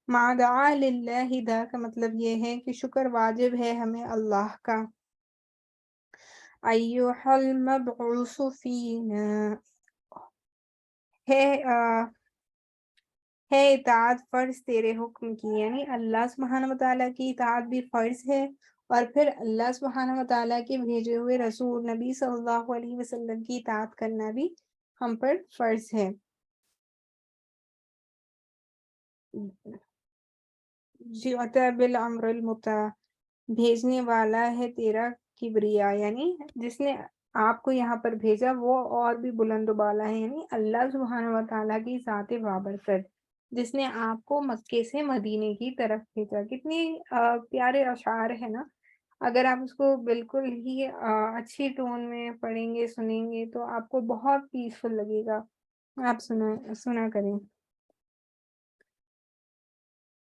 مع دعا للہ دا کا مطلب یہ ہے کہ شکر واجب ہے ہمیں اللہ کا۔ ایھا المبعوث فینا ہے ہے اطاعت فرض تیرے حکم کی، یعنی اللہ سبحانہ وتعالیٰ کی اطاعت بھی فرض ہے، اور پھر اللہ سبحانہ وتعالیٰ کے بھیجے ہوئے رسول نبی صلی اللہ علیہ وسلم کی اطاعت کرنا بھی ہم پر فرض ہے۔ جیوتا بالامر المطاع، بھیجنے والا ہے تیرا کبریا، یعنی جس نے آپ کو یہاں پر بھیجا وہ اور بھی بلند و بالا ہے، یعنی اللہ سبحانہ وتعالیٰ کی ذات بابرکت جس نے آپ کو مکے سے مدینے کی طرف بھیجا۔ کتنی پیارے اشعار ہے نا، اگر آپ اس کو بالکل ہی اچھی ٹون میں پڑھیں گے سنیں گے تو آپ کو بہت پیسفل لگے گا۔ آپ سنا کریں۔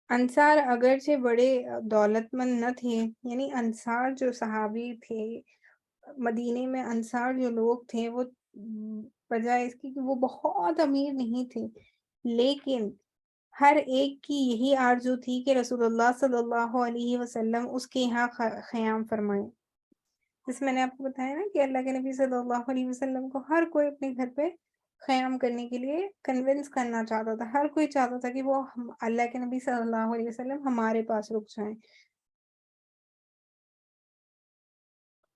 انصار اگرچہ بڑے دولت مند نہ تھے، یعنی انصار جو صحابی تھے، مدینے میں انصار جو لوگ تھے وہ بجائے اس کی کہ وہ بہت امیر نہیں تھے، لیکن ہر ایک کی یہی آرزو تھی کہ رسول اللہ صلی اللہ علیہ وسلم اس کے یہاں قیام فرمائیں۔ جس میں نے آپ کو بتایا نا کہ اللہ کے نبی صلی اللہ علیہ وسلم کو ہر کوئی اپنے گھر پہ قیام کرنے کے لیے کنونس کرنا چاہتا تھا، ہر کوئی چاہتا تھا کہ وہ اللہ کے نبی صلی اللہ علیہ وسلم ہمارے پاس رک جائیں۔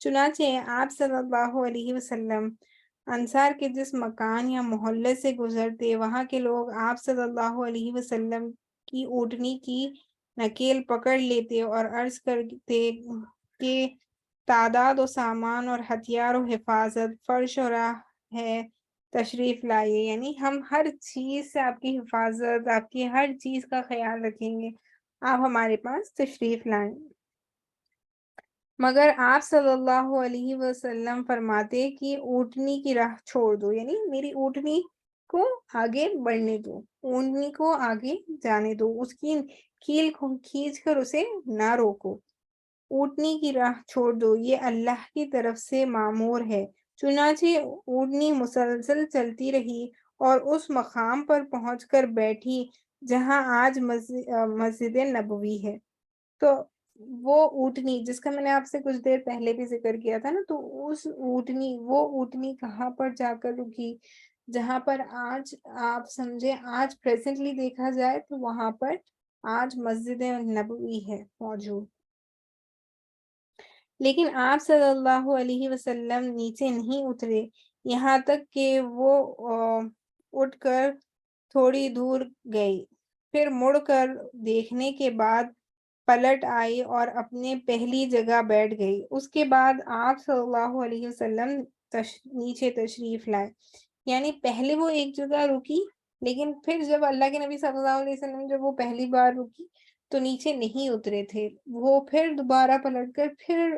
چنانچہ آپ صلی اللہ علیہ وسلم انصار کے جس مکان یا محلے سے گزرتے، وہاں کے لوگ آپ صلی اللہ علیہ وسلم کی اونٹنی کی نکیل پکڑ لیتے اور عرض کرتے کہ تعداد و سامان اور ہتھیار و حفاظت فرش و راہ ہے، تشریف لائیے، یعنی ہم ہر چیز سے آپ کی حفاظت، آپ کی ہر چیز کا خیال رکھیں گے، آپ ہمارے پاس تشریف لائیں۔ مگر آپ صلی اللہ علیہ وسلم فرماتے کہ اونٹنی کی راہ چھوڑ دو، یعنی میری اونٹنی کو آگے بڑھنے دو، اونٹنی کو آگے جانے دو، اس کی کیل کو کھینچ کر اسے نہ روکو، اونٹنی کی راہ چھوڑ دو، یہ اللہ کی طرف سے مامور ہے۔ چنانچہ اونٹنی مسلسل چلتی رہی اور اس مقام پر پہنچ کر بیٹھی جہاں آج مسجد نبوی ہے۔ تو وہ اونٹنی جس کا میں نے آپ سے کچھ دیر پہلے بھی ذکر کیا تھا نا، تو وہ اونٹنی کہاں پر جا کر رکی، جہاں پر آج آپ سمجھے آج پریزنٹلی دیکھا جائے تو وہاں پر آج مسجد نبوی ہے موجود۔ لیکن آپ صلی اللہ علیہ وسلم نیچے نہیں اترے یہاں تک کہ وہ اٹھ کر تھوڑی دور گئی، پھر مڑ کر دیکھنے کے بعد پلٹ آئی اور اپنے پہلی جگہ بیٹھ گئی۔ اس کے بعد آپ صلی اللہ علیہ وسلم نیچے تشریف لائے، یعنی پہلے وہ ایک جگہ رکی، لیکن پھر جب اللہ کے نبی صلی اللہ علیہ وسلم جب وہ پہلی بار رکی تو نیچے نہیں اترے تھے، وہ پھر دوبارہ پلٹ کر پھر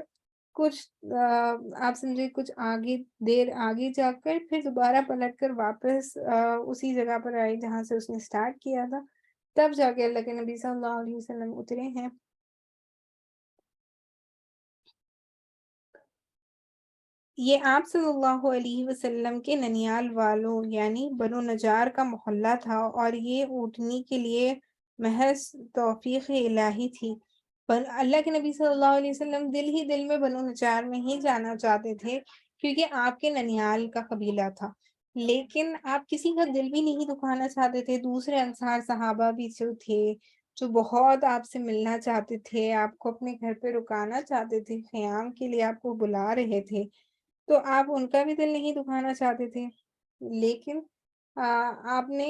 کچھ آپ سمجھے کچھ آگے دیر آگے جا کر پھر دوبارہ پلٹ کر واپس اسی جگہ پر آئی جہاں سے اس نے سٹارٹ کیا تھا، تب جا کے اللہ کے نبی صلی اللہ علیہ وسلم اترے ہیں۔ یہ آپ صلی اللہ علیہ وسلم کے ننیال والوں یعنی بنو نجار کا محلہ تھا، اور یہ اونٹنی کے لیے محض توفیق الہی تھی، پر اللہ کے نبی صلی اللہ علیہ وسلم دل ہی دل میں بنو نجار میں ہی جانا چاہتے تھے، کیونکہ آپ کے ننیال کا قبیلہ تھا، لیکن آپ کسی کا دل بھی نہیں دکھانا چاہتے تھے۔ دوسرے انصار صحابہ بھی جو تھے، جو بہت آپ سے ملنا چاہتے تھے، آپ کو اپنے گھر پہ رکانا چاہتے تھے، قیام کے لیے آپ کو بلا رہے تھے، تو آپ ان کا بھی دل نہیں دکھانا چاہتے تھے، لیکن آپ نے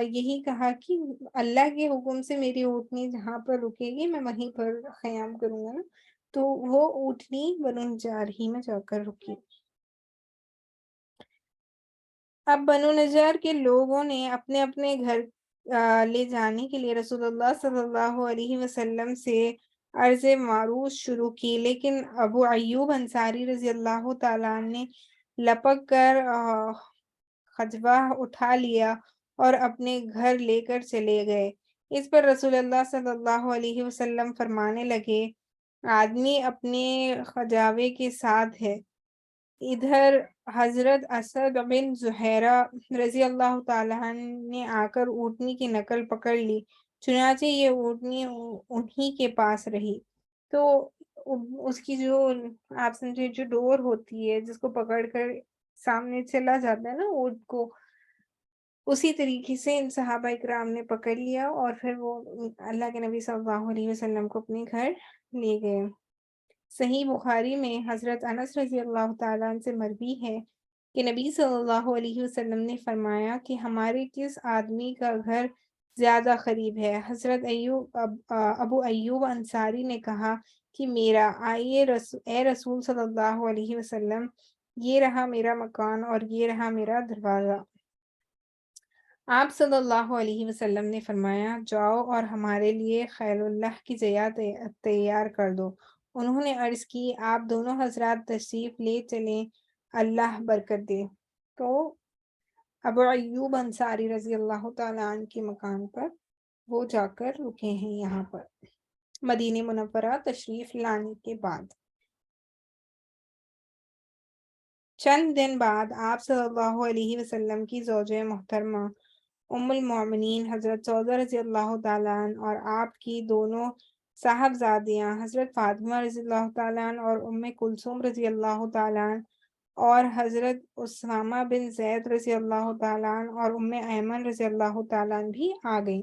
یہی کہا کہ اللہ کے حکم سے میری اونٹنی جہاں پر رکے گی میں وہیں پر قیام کروں گا نا، تو وہ اونٹنی بنو نجار ہی میں جا کر رکی۔ اب بنو نجار کے لوگوں نے اپنے اپنے گھر لے جانے کے لیے رسول اللہ صلی اللہ علیہ وسلم سے عرض معروض شروع کی، لیکن ابو ایوب انصاری رضی اللہ تعالیٰ نے لپک کر خجبہ اٹھا لیا اور اپنے گھر لے کر چلے گئے۔ اس پر رسول اللہ صلی اللہ علیہ وسلم فرمانے لگے، آدمی اپنے خجاوے کے ساتھ ہے۔ ادھر حضرت اسد بن زہیرہ رضی اللہ تعالیٰ نے آ کر اونٹنی کی نقل پکڑ لی، چنانچہ یہ اونٹنی انہی کے پاس رہی۔ تو اس کی جو آپ سمجھے جو ڈور ہوتی ہے جس کو پکڑ کر سامنے چلا جاتا ہے نا اونٹ کو، اسی طریقے سے ان صحابہ اکرام نے پکڑ لیا اور پھر وہ اللہ کے نبی صلی اللہ علیہ وسلم کو اپنے گھر لے گئے۔ صحیح بخاری میں حضرت انس رضی اللہ تعالیٰ عنہ سے مروی ہے کہ نبی صلی اللہ علیہ وسلم نے فرمایا کہ ہمارے کس آدمی کا گھر زیادہ قریب ہے؟ حضرت ابو ایوب انصاری نے کہا کہ میرا۔ آئیے اے رسول صلی اللہ علیہ وسلم، یہ رہا میرا مکان اور یہ رہا میرا دروازہ۔ آپ صلی اللہ علیہ وسلم نے فرمایا، جاؤ اور ہمارے لیے خیل اللہ کی ضیاء تیار کر دو۔ انہوں نے عرض کی، آپ دونوں حضرات تشریف لے چلیں، اللہ برکت دے۔ تو ابو ایوب انصاری رضی اللہ تعالیٰ عنہ کے مکان پر وہ جا کر رکے ہیں یہاں پر مدینہ منورہ تشریف لانے کے بعد۔ چند دن بعد آپ صلی اللہ علیہ وسلم کی زوجہ محترمہ ام المومنین حضرت سعودہ رضی اللہ تعالیٰ عنہ اور آپ کی دونوں صاحبزادیاں حضرت فاطمہ رضی اللہ تعالیٰ عنہ اور ام کلثوم رضی اللہ تعالیٰ عنہ اور حضرت اسامہ بن زید رضی اللہ تعالیٰ عنہ اور ام ایمن رضی اللہ تعالیٰ عنہ بھی آ گئیں۔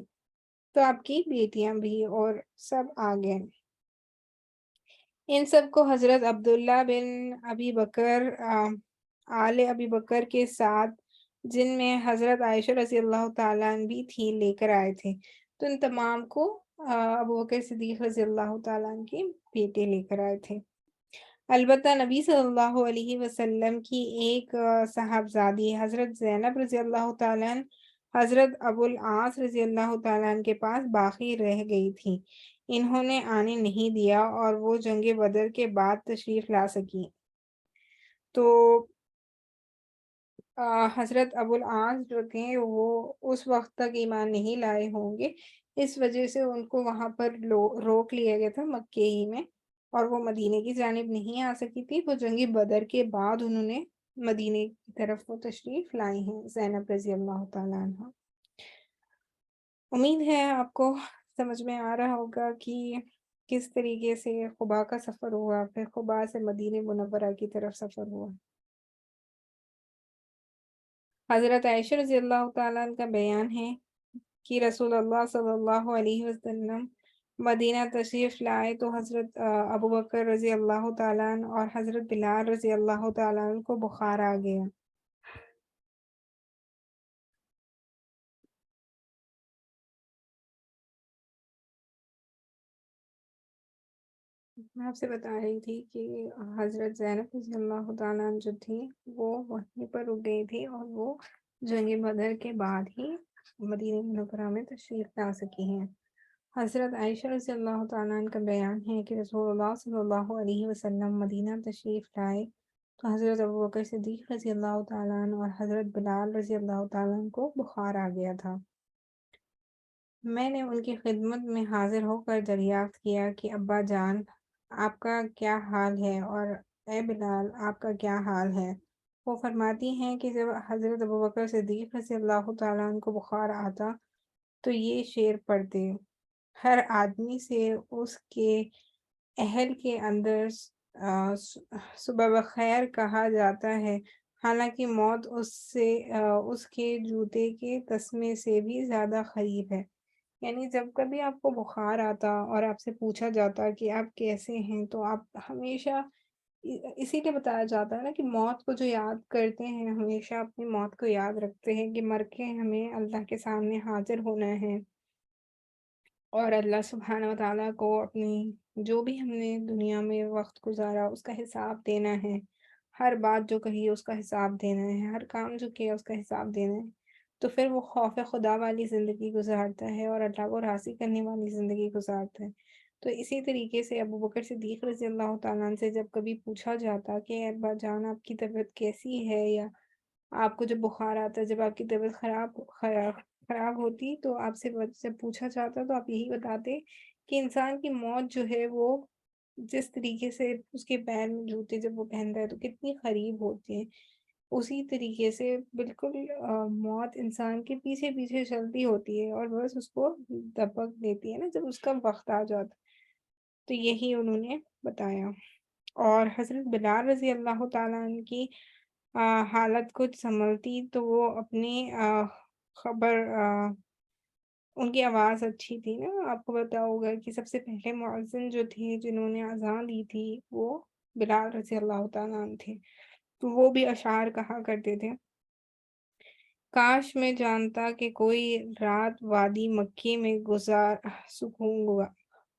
تو آپ کی بیٹیاں بھی اور سب آ گئے۔ ان سب کو حضرت عبداللہ بن ابی بکر آل ابی بکر کے ساتھ، جن میں حضرت عائشہ رضی اللہ تعالیٰ عنہ بھی تھی، لے کر آئے تھے۔ تو ان تمام کو ابو بکر صدیق رضی اللہ تعالیٰ عنہ کے بیٹے لے کر آئے تھے۔ البتہ نبی صلی اللہ علیہ وسلم کی ایک صاحبزادی حضرت زینب رضی اللہ تعالیٰ عنہ حضرت ابو العاص رضی اللہ تعالیٰ عنہ کے پاس باقی رہ گئی تھی، انہوں نے آنے نہیں دیا اور وہ جنگ بدر کے بعد تشریف لا سکی۔ تو حضرت ابو العاص جو تھے وہ اس وقت تک ایمان نہیں لائے ہوں گے، اس وجہ سے ان کو وہاں پر روک لیا گیا تھا مکے ہی میں، اور وہ مدینے کی جانب نہیں آ سکی تھی۔ وہ جنگ بدر کے بعد انہوں نے مدینے کی طرف وہ تشریف لائی ہیں، زینب رضی اللہ تعالیٰ عنہ۔ امید ہے آپ کو سمجھ میں آ رہا ہوگا کہ کس طریقے سے قباء کا سفر ہوا، پھر قباء سے مدینہ منورہ کی طرف سفر ہوا۔ حضرت عائشہ رضی اللہ تعالیٰ عنہ کا بیان ہے کہ رسول اللہ صلی اللہ علیہ وسلم مدینہ تشریف لائے تو حضرت ابو بکر رضی اللہ تعالیٰ عنہ اور حضرت بلال رضی اللہ تعالیٰ عنہ کو بخار آ گیا۔ میں آپ سے بتا رہی تھی کہ حضرت زینب رضی اللہ تعالیٰ عنہ جو تھی وہ وہیں پر رک گئی تھی، اور وہ جنگ بدر کے بعد ہی مدینہ منورہ میں تشریف لا سکی ہیں۔ حضرت عائشہ رضی اللہ تعالیٰ عنہ کا بیان ہے کہ رسول اللہ صلی اللہ علیہ وسلم مدینہ تشریف لائے تو حضرت ابو بکر صدیق رضی اللہ تعالیٰ عنہ اور حضرت بلال رضی اللہ تعالیٰ عنہ کو بخار آ گیا تھا۔ میں نے ان کی خدمت میں حاضر ہو کر دریافت کیا کہ ابا جان، آپ کا کیا حال ہے، اور اے بلال، آپ کا کیا حال ہے؟ وہ فرماتی ہیں کہ جب حضرت ابو بکر صدیق رضی اللہ تعالیٰ عنہ کو بخار آتا تو یہ شعر پڑھتے، ہر آدمی سے اس کے اہل کے اندر صبح بخیر کہا جاتا ہے، حالانکہ موت اس کے جوتے کے تسمے سے بھی زیادہ قریب ہے۔ یعنی جب کبھی آپ کو بخار آتا اور آپ سے پوچھا جاتا کہ آپ کیسے ہیں، تو آپ ہمیشہ اسی لیے بتایا جاتا ہے نا کہ موت کو جو یاد کرتے ہیں ہمیشہ اپنی موت کو یاد رکھتے ہیں کہ مر کے ہمیں اللہ کے سامنے حاضر ہونا ہے، اور اللہ سبحانہ و تعالیٰ کو اپنی جو بھی ہم نے دنیا میں وقت گزارا اس کا حساب دینا ہے، ہر بات جو کہی اس کا حساب دینا ہے، ہر کام جو کیا اس کا حساب دینا ہے۔ تو پھر وہ خوف خدا والی زندگی گزارتا ہے اور اللہ کو راضی کرنے والی زندگی گزارتا ہے۔ تو اسی طریقے سے ابو بکر صدیق رضی اللہ تعالیٰ عنہ سے جب کبھی پوچھا جاتا کہ ابا جان آپ کی طبیعت کیسی ہے، یا آپ کو جب بخار آتا ہے، جب آپ کی طبیعت خراب ہوتی، تو آپ سے جب پوچھا جاتا تو آپ یہی بتاتے کہ انسان کی موت جو ہے وہ جس طریقے سے اس کے پیر میں جوتے جب وہ پہنتا ہے تو کتنی قریب ہوتی ہیں، اسی طریقے سے بالکل موت انسان کے پیچھے پیچھے چلتی ہوتی ہے اور بس اس کو دبک دیتی ہے نا جب اس کا وقت آ جاتا۔ تو یہی انہوں نے بتایا۔ اور حضرت بلال رضی اللہ تعالیٰ عنہ کی حالت کچھ سنبھلتی تو وہ اپنے خبر ان کی آواز اچھی تھی نا، آپ کو پتا ہوگا کہ سب سے پہلے مؤذن جو تھے جنہوں نے اذان دی تھی وہ بلال رضی اللہ تعالیٰ عنہ تھے، تو وہ بھی اشعار کہا کرتے تھے، کاش میں جانتا کہ کوئی رات وادی مکے میں گزار سکوں گا،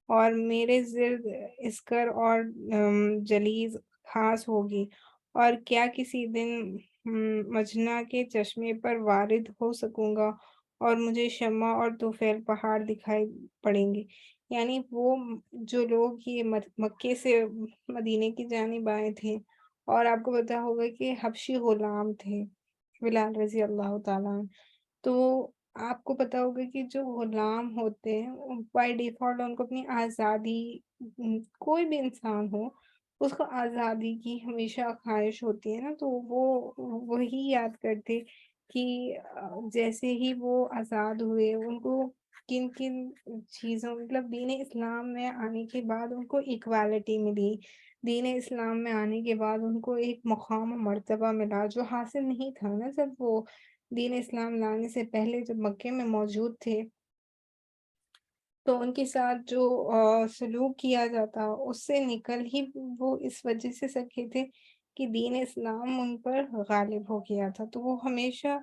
اور میرے زرد اسکر اور جلیز خاص ہوگی، اور کیا کسی دن مجنہ کے چشمے پر وارد ہو سکوں گا اور مجھے شمع اور طوفیل پہاڑ دکھائی پڑیں گے۔ یعنی وہ جو لوگ یہ مکے سے مدینے کی جانب آئے تھے، اور آپ کو پتا ہوگا کہ حبشی غلام تھے بلال رضی اللہ تعالیٰ عنہ، تو آپ کو پتا ہوگا کہ جو غلام ہوتے ہیں بائی ڈیفالٹ ان کو اپنی آزادی، کوئی بھی انسان ہو اس کو آزادی کی ہمیشہ خواہش ہوتی ہے نا، تو وہ وہی یاد کرتے کہ جیسے ہی وہ آزاد ہوئے ان کو کن کن چیزوں، مطلب دین اسلام میں آنے کے بعد ان کو ایکوالٹی ملی، دین اسلام میں آنے کے بعد ان کو ایک مقام و مرتبہ ملا جو حاصل نہیں تھا نا جب وہ دین اسلام لانے سے پہلے جب مکے میں موجود تھے، تو ان کے ساتھ جو سلوک کیا جاتا اس سے نکل ہی وہ اس وجہ سے سکے تھے کہ دین اسلام ان پر غالب ہو گیا تھا، تو وہ ہمیشہ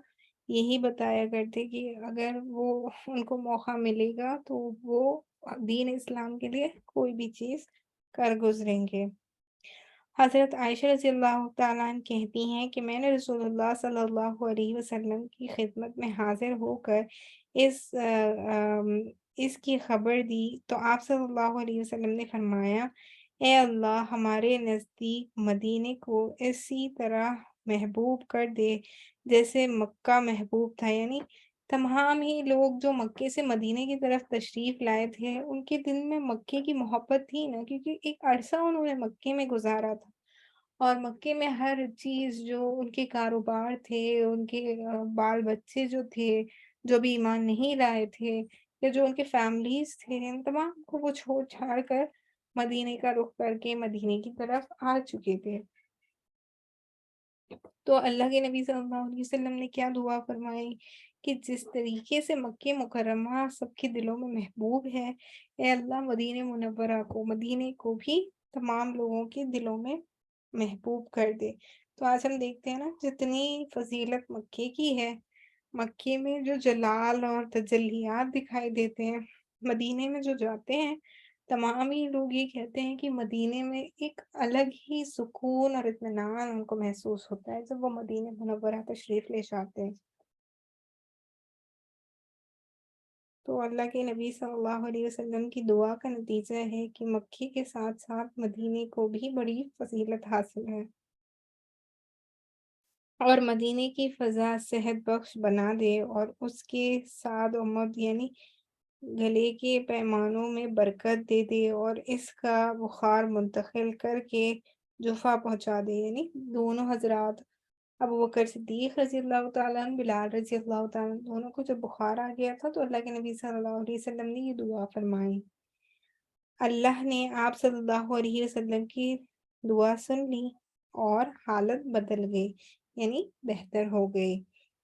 یہی بتایا کرتے کہ اگر وہ ان کو موقع ملے گا تو وہ دین اسلام کے لیے کوئی بھی چیز کر گزریں گے۔ حضرت عائشہ رضی اللہ تعالیٰ عنہ کہتی ہیں کہ میں نے رسول اللہ صلی اللہ علیہ وسلم کی خدمت میں حاضر ہو کر اس اس کی خبر دی تو آپ صلی اللہ علیہ وسلم نے فرمایا، اے اللہ ہمارے نزدیک مدینے کو اسی طرح محبوب کر دے جیسے مکہ محبوب تھا، یعنی تمام ہی لوگ جو مکے سے مدینے کی طرف تشریف لائے تھے ان کے دل میں مکے کی محبت تھی نا، کیونکہ ایک عرصہ انہوں نے مکے میں گزارا تھا، اور مکے میں ہر چیز، جو ان کے کاروبار تھے، ان کے بال بچے جو تھے جو بھی ایمان نہیں لائے تھے، یا جو ان کے فیملیز تھے، ان تمام کو وہ چھوڑ چھاڑ کر مدینے کا رخ کر کے مدینے کی طرف آ چکے تھے۔ تو اللہ کے نبی صلی اللہ علیہ وسلم نے کیا دعا فرمائی کہ جس طریقے سے مکہ مکرمہ سب کے دلوں میں محبوب ہے، اے اللہ مدینہ منورہ کو، مدینے کو بھی تمام لوگوں کے دلوں میں محبوب کر دے۔ تو آج ہم دیکھتے ہیں نا جتنی فضیلت مکے کی ہے، مکے میں جو جلال اور تجلیات دکھائی دیتے ہیں، مدینے میں جو جاتے ہیں تمام ہی لوگ یہ کہتے ہیں کہ مدینے میں ایک الگ ہی سکون اور اطمینان ان کو محسوس ہوتا ہے جب وہ مدینہ منورہ تشریف لے جاتے ہیں۔ تو اللہ کے نبی صلی اللہ علیہ وسلم کی دعا کا نتیجہ ہے کہ مکے کے ساتھ ساتھ مدینے کو بھی بڑی فضیلت حاصل ہے، اور مدینے کی فضا صحت بخش بنا دے اور اس کے سعد و مد یعنی گلے کے پیمانوں میں برکت دے دے، اور اس کا بخار منتقل کر کے جفا پہنچا دے، یعنی دونوں حضرات ابو بکر صدیق رضی اللہ تعالیٰ عنہ، بلال رضی اللہ تعالیٰ عنہ، دونوں کو جب بخار آ گیا تھا تو اللہ کے نبی صلی اللہ علیہ وسلم نے یہ دعا فرمائی، اللہ نے آپ صلی اللہ علیہ وسلم کی دعا سن لی اور حالت بدل گئی، یعنی بہتر ہو گئی،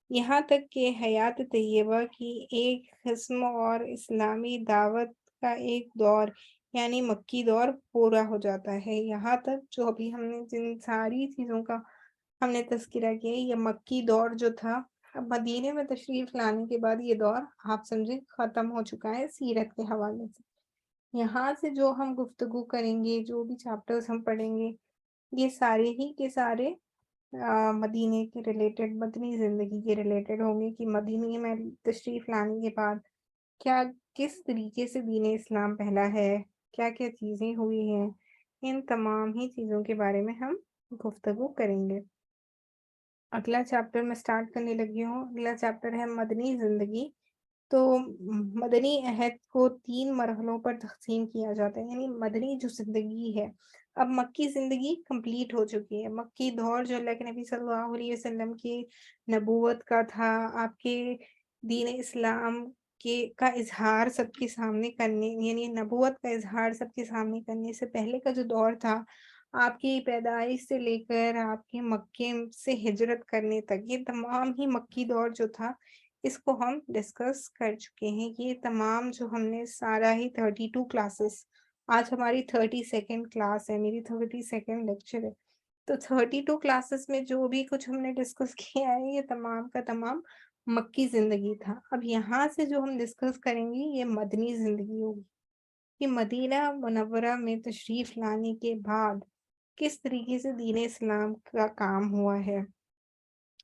یہاں تک کہ حیات طیبہ کی ایک قسم اور اسلامی دعوت کا ایک دور یعنی مکی دور پورا ہو جاتا ہے۔ یہاں تک جو ابھی ہم نے جن ساری چیزوں کا ہم نے تذکرہ کیا، یہ مکی دور جو تھا، اب مدینے میں تشریف لانے کے بعد یہ دور آپ سمجھے ختم ہو چکا ہے سیرت کے حوالے سے۔ یہاں سے جو ہم گفتگو کریں گے، جو بھی چیپٹرز ہم پڑھیں گے، یہ سارے ہی کے سارے مدینے کے ریلیٹڈ، مدنی زندگی کے ریلیٹڈ ہوں گے کہ مدینے میں تشریف لانے کے بعد کیا کس طریقے سے دین اسلام پھیلا ہے، کیا کیا چیزیں ہوئی ہیں، ان تمام ہی چیزوں کے بارے میں ہم گفتگو کریں گے۔ اگلا چیپٹر میں سٹارٹ کرنے لگی ہوں، اگلا چیپٹر ہے مدنی زندگی۔ تو مدنی عہد کو 3 مرحلوں پر تقسیم کیا جاتا ہے، یعنی مدنی جو زندگی ہے، اب مکی زندگی کمپلیٹ ہو چکی ہے، مکی دور جو اللہ کے نبی صلی اللہ علیہ وسلم کی نبوت کا تھا، آپ کے دین اسلام کا اظہار سب کے سامنے کرنے، یعنی نبوت کا اظہار سب کے سامنے کرنے سے پہلے کا جو دور تھا، آپ کی پیدائش سے لے کر آپ کے مکے سے ہجرت کرنے تک، یہ تمام ہی مکی دور جو تھا اس کو ہم ڈسکس کر چکے ہیں. یہ تمام جو ہم نے سارا ہی 32 کلاسز، آج ہماری 32nd کلاس ہے، میری 32nd لیکچر ہے. تو 32 کلاسز میں جو بھی کچھ ہم نے ڈسکس کیا ہے یہ تمام کا تمام مکی زندگی تھا. اب یہاں سے جو ہم ڈسکس کریں گے یہ مدنی زندگی ہوگی کہ مدینہ منورہ میں تشریف لانے کے بعد کس طریقے سے دین اسلام کا کام ہوا ہے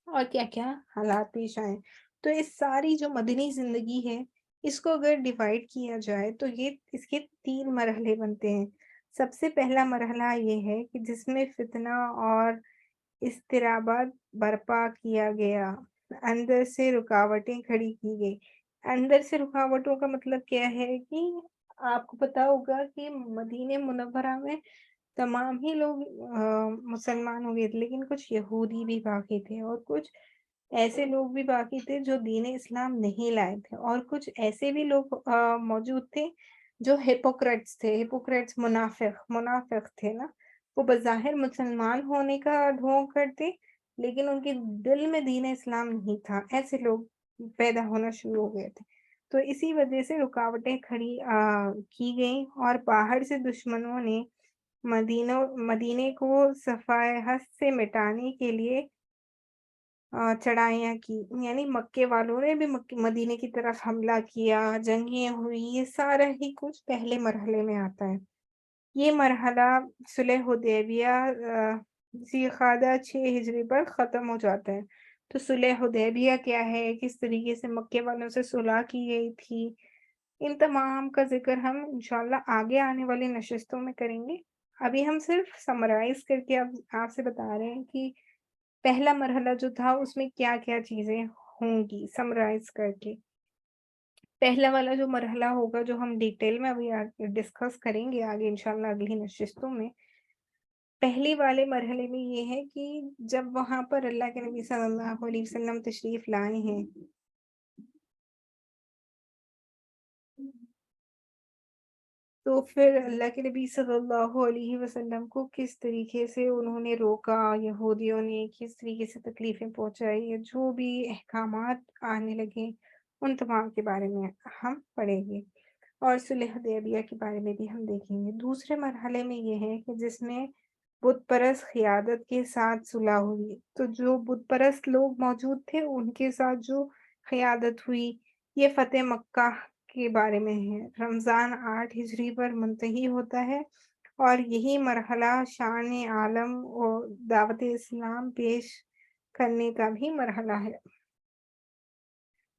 اور کیا کیا حالات پیش آئے. تو اس ساری جو مدنی زندگی ہے اس کو اگر ڈیوائڈ کیا جائے تو یہ اس کے 3 مرحلے بنتے ہیں. سب سے پہلا مرحلہ یہ ہے کہ جس میں فتنہ اور اضطرابات برپا کیا گیا، اندر سے رکاوٹیں کھڑی کی گئی. اندر سے رکاوٹوں کا مطلب کیا ہے کہ آپ کو پتا ہوگا کہ مدینہ منورہ میں تمام ہی لوگ مسلمان ہو گئے تھے، لیکن کچھ یہودی بھی باقی تھے اور کچھ ایسے لوگ بھی باقی تھے جو دین اسلام نہیں لائے تھے، اور کچھ ایسے بھی لوگ موجود تھے جو ہپوکریٹس تھے. ہپوکریٹس منافق تھے نا، وہ بظاہر مسلمان ہونے کا ڈھونگ کرتے لیکن ان کے دل میں دین اسلام نہیں تھا. ایسے لوگ پیدا ہونا شروع ہو گئے تھے. تو اسی وجہ سے رکاوٹیں کھڑی کی گئیں اور باہر سے دشمنوں نے مدینے کو صفائے ہست سے مٹانے کے لیے چڑھائیاں کی. یعنی مکے والوں نے بھی مدینے کی طرف حملہ کیا، جنگیں ہوئی. یہ سارا ہی کچھ پہلے مرحلے میں آتا ہے. یہ مرحلہ صلح حدیبیہ ذی-القعدہ 6 ہجری پر ختم ہو جاتا ہے. تو صلح حدیبیہ کیا ہے، کس طریقے سے مکے والوں سے صلح کی گئی تھی، ان تمام کا ذکر ہم انشاءاللہ آگے آنے والی نشستوں میں کریں گے. ابھی ہم صرف سمرائز کر کے آپ سے بتا رہے ہیں کہ پہلا مرحلہ جو تھا اس میں کیا کیا چیزیں ہوں گی. سمرائز کر کے پہلا والا جو مرحلہ ہوگا جو ہم ڈیٹیل میں ابھی ڈسکس کریں گے آگے انشاءاللہ اگلی نشستوں میں. پہلی والے مرحلے میں یہ ہے کہ جب وہاں پر اللہ کے نبی صلی اللہ علیہ وسلم تشریف لائے ہیں تو پھر اللہ کے نبی صلی اللہ علیہ وسلم کو کس طریقے سے انہوں نے روکا، یہودیوں نے کس طریقے سے تکلیفیں پہنچائی، جو بھی احکامات آنے لگے ان تمام کے بارے میں ہم پڑھیں گے، اور صلح حدیبیہ کے بارے میں بھی ہم دیکھیں گے. دوسرے مرحلے میں یہ ہے کہ جس میں بت پرست قیادت کے ساتھ صلح ہوئی. تو جو بت پرست لوگ موجود تھے ان کے ساتھ جو قیادت ہوئی یہ فتح مکہ کے بارے میں ہے. رمضان 8 ہجری پر منتہی ہوتا ہے اور یہی مرحلہ شان عالم اور دعوت اسلام پیش کرنے کا بھی مرحلہ ہے.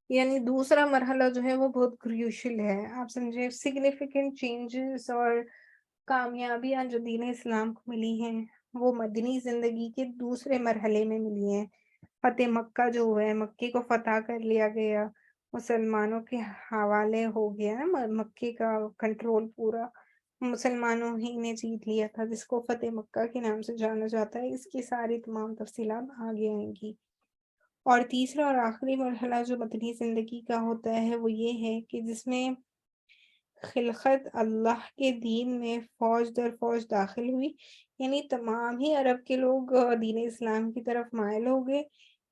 یعنی دوسرا مرحلہ جو ہے وہ بہت کریوشل ہے. آپ سمجھے سگنیفیکنٹ چینجز اور کامیابیاں جو دین اسلام کو ملی ہیں وہ مدنی زندگی کے دوسرے مرحلے میں ملی ہیں. فتح مکہ جو ہے، مکے کو فتح کر لیا گیا، مسلمانوں کے حوالے ہو گیا نا، مکے کا کنٹرول پورا مسلمانوں ہی نے جیت لیا تھا، جس کو فتح مکہ کے نام سے جانا جاتا ہے. اس کی ساری تمام تفصیلات آگے آئیں گی. اور تیسرا اور آخری مرحلہ جو مدنی زندگی کا ہوتا ہے وہ یہ ہے کہ جس میں خلقت اللہ کے دین میں فوج در فوج داخل ہوئی. یعنی تمام ہی عرب کے لوگ دین اسلام کی طرف مائل ہو گئے.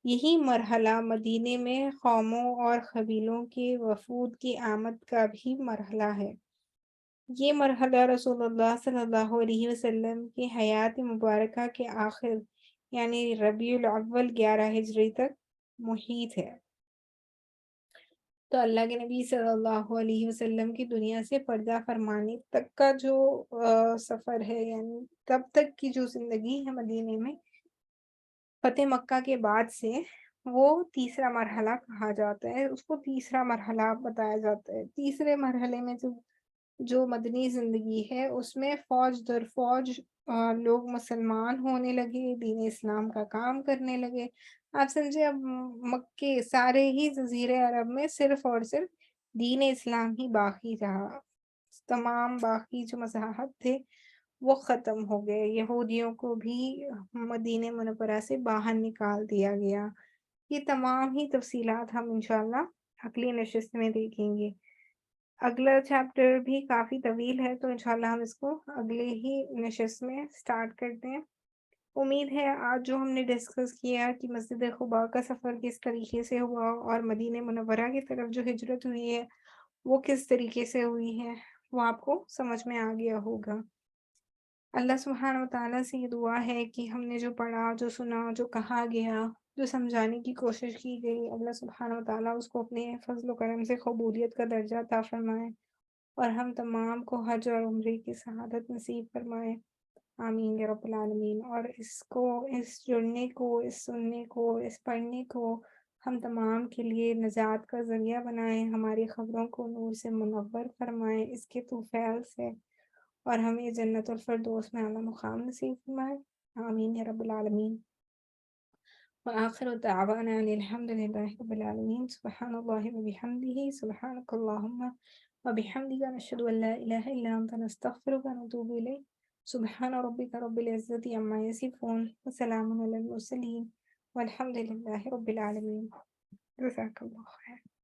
یہی مرحلہ مدینے میں قوموں اور قبیلوں کے وفود کی آمد کا بھی مرحلہ ہے. یہ مرحلہ رسول اللہ صلی اللہ علیہ وسلم کی حیات مبارکہ کے آخر یعنی ربیع الاول 11 ہجری تک محیط ہے. تو اللہ کے نبی صلی اللہ علیہ وسلم کی دنیا سے پردہ فرمانے تک کا جو سفر ہے، یعنی تب تک کی جو زندگی ہے مدینے میں فتح مکہ کے بعد سے، وہ تیسرا مرحلہ کہا جاتا ہے. اس کو تیسرا مرحلہ بتایا جاتا ہے. تیسرے مرحلے میں جو مدنی زندگی ہے اس میں فوج در فوج لوگ مسلمان ہونے لگے، دین اسلام کا کام کرنے لگے. آپ سمجھے اب مکے سارے ہی جزیرے عرب میں صرف اور صرف دین اسلام ہی باقی رہا. تمام باقی جو مذاہب تھے وہ ختم ہو گئے. یہودیوں کو بھی مدینہ منورہ سے باہر نکال دیا گیا. یہ تمام ہی تفصیلات ہم انشاءاللہ اگلی نشست میں دیکھیں گے. اگلا چیپٹر بھی کافی طویل ہے تو انشاءاللہ ہم اس کو اگلے ہی نشست میں سٹارٹ کرتے ہیں. امید ہے آج جو ہم نے ڈسکس کیا کہ مسجد قباء کا سفر کس طریقے سے ہوا اور مدینہ منورہ کی طرف جو ہجرت ہوئی ہے وہ کس طریقے سے ہوئی ہے وہ آپ کو سمجھ میں آ گیا ہوگا۔ اللہ سبحانہ وتعالیٰ سے یہ دعا ہے کہ ہم نے جو پڑھا، جو سنا، جو کہا گیا، جو سمجھانے کی کوشش کی گئی، اللہ سبحانہ وتعالیٰ اس کو اپنے فضل و کرم سے قبولیت کا درجہ عطا فرمائے اور ہم تمام کو حج اور عمرے کی سعادت نصیب فرمائے، آمین یا رب العالمین۔ اور اس جڑنے کو، اس سننے کو، اس پڑھنے کو ہم تمام کے لیے نجات کا ذریعہ بنائیں، ہماری خبروں کو نور سے منور فرمائیں اس کے طوفیل سے، اور ہمیں جنت الفردوس میں اعلیٰ مقام نصیب فرمائے، آمین یا رب العالمین۔ وآخر دعوانا ان الحمد للہ رب العالمین، سبحان اللہ وبحمدہ، سبحانک اللہم وبحمدک، نشہد ان لا الہ الا انت، نستغفرک ونتوب الیک، سبحان ربک رب العزت عما یصفون، وسلام علی المرسلین، والحمد للہ رب العالمین۔ جزاک اللہ خیر۔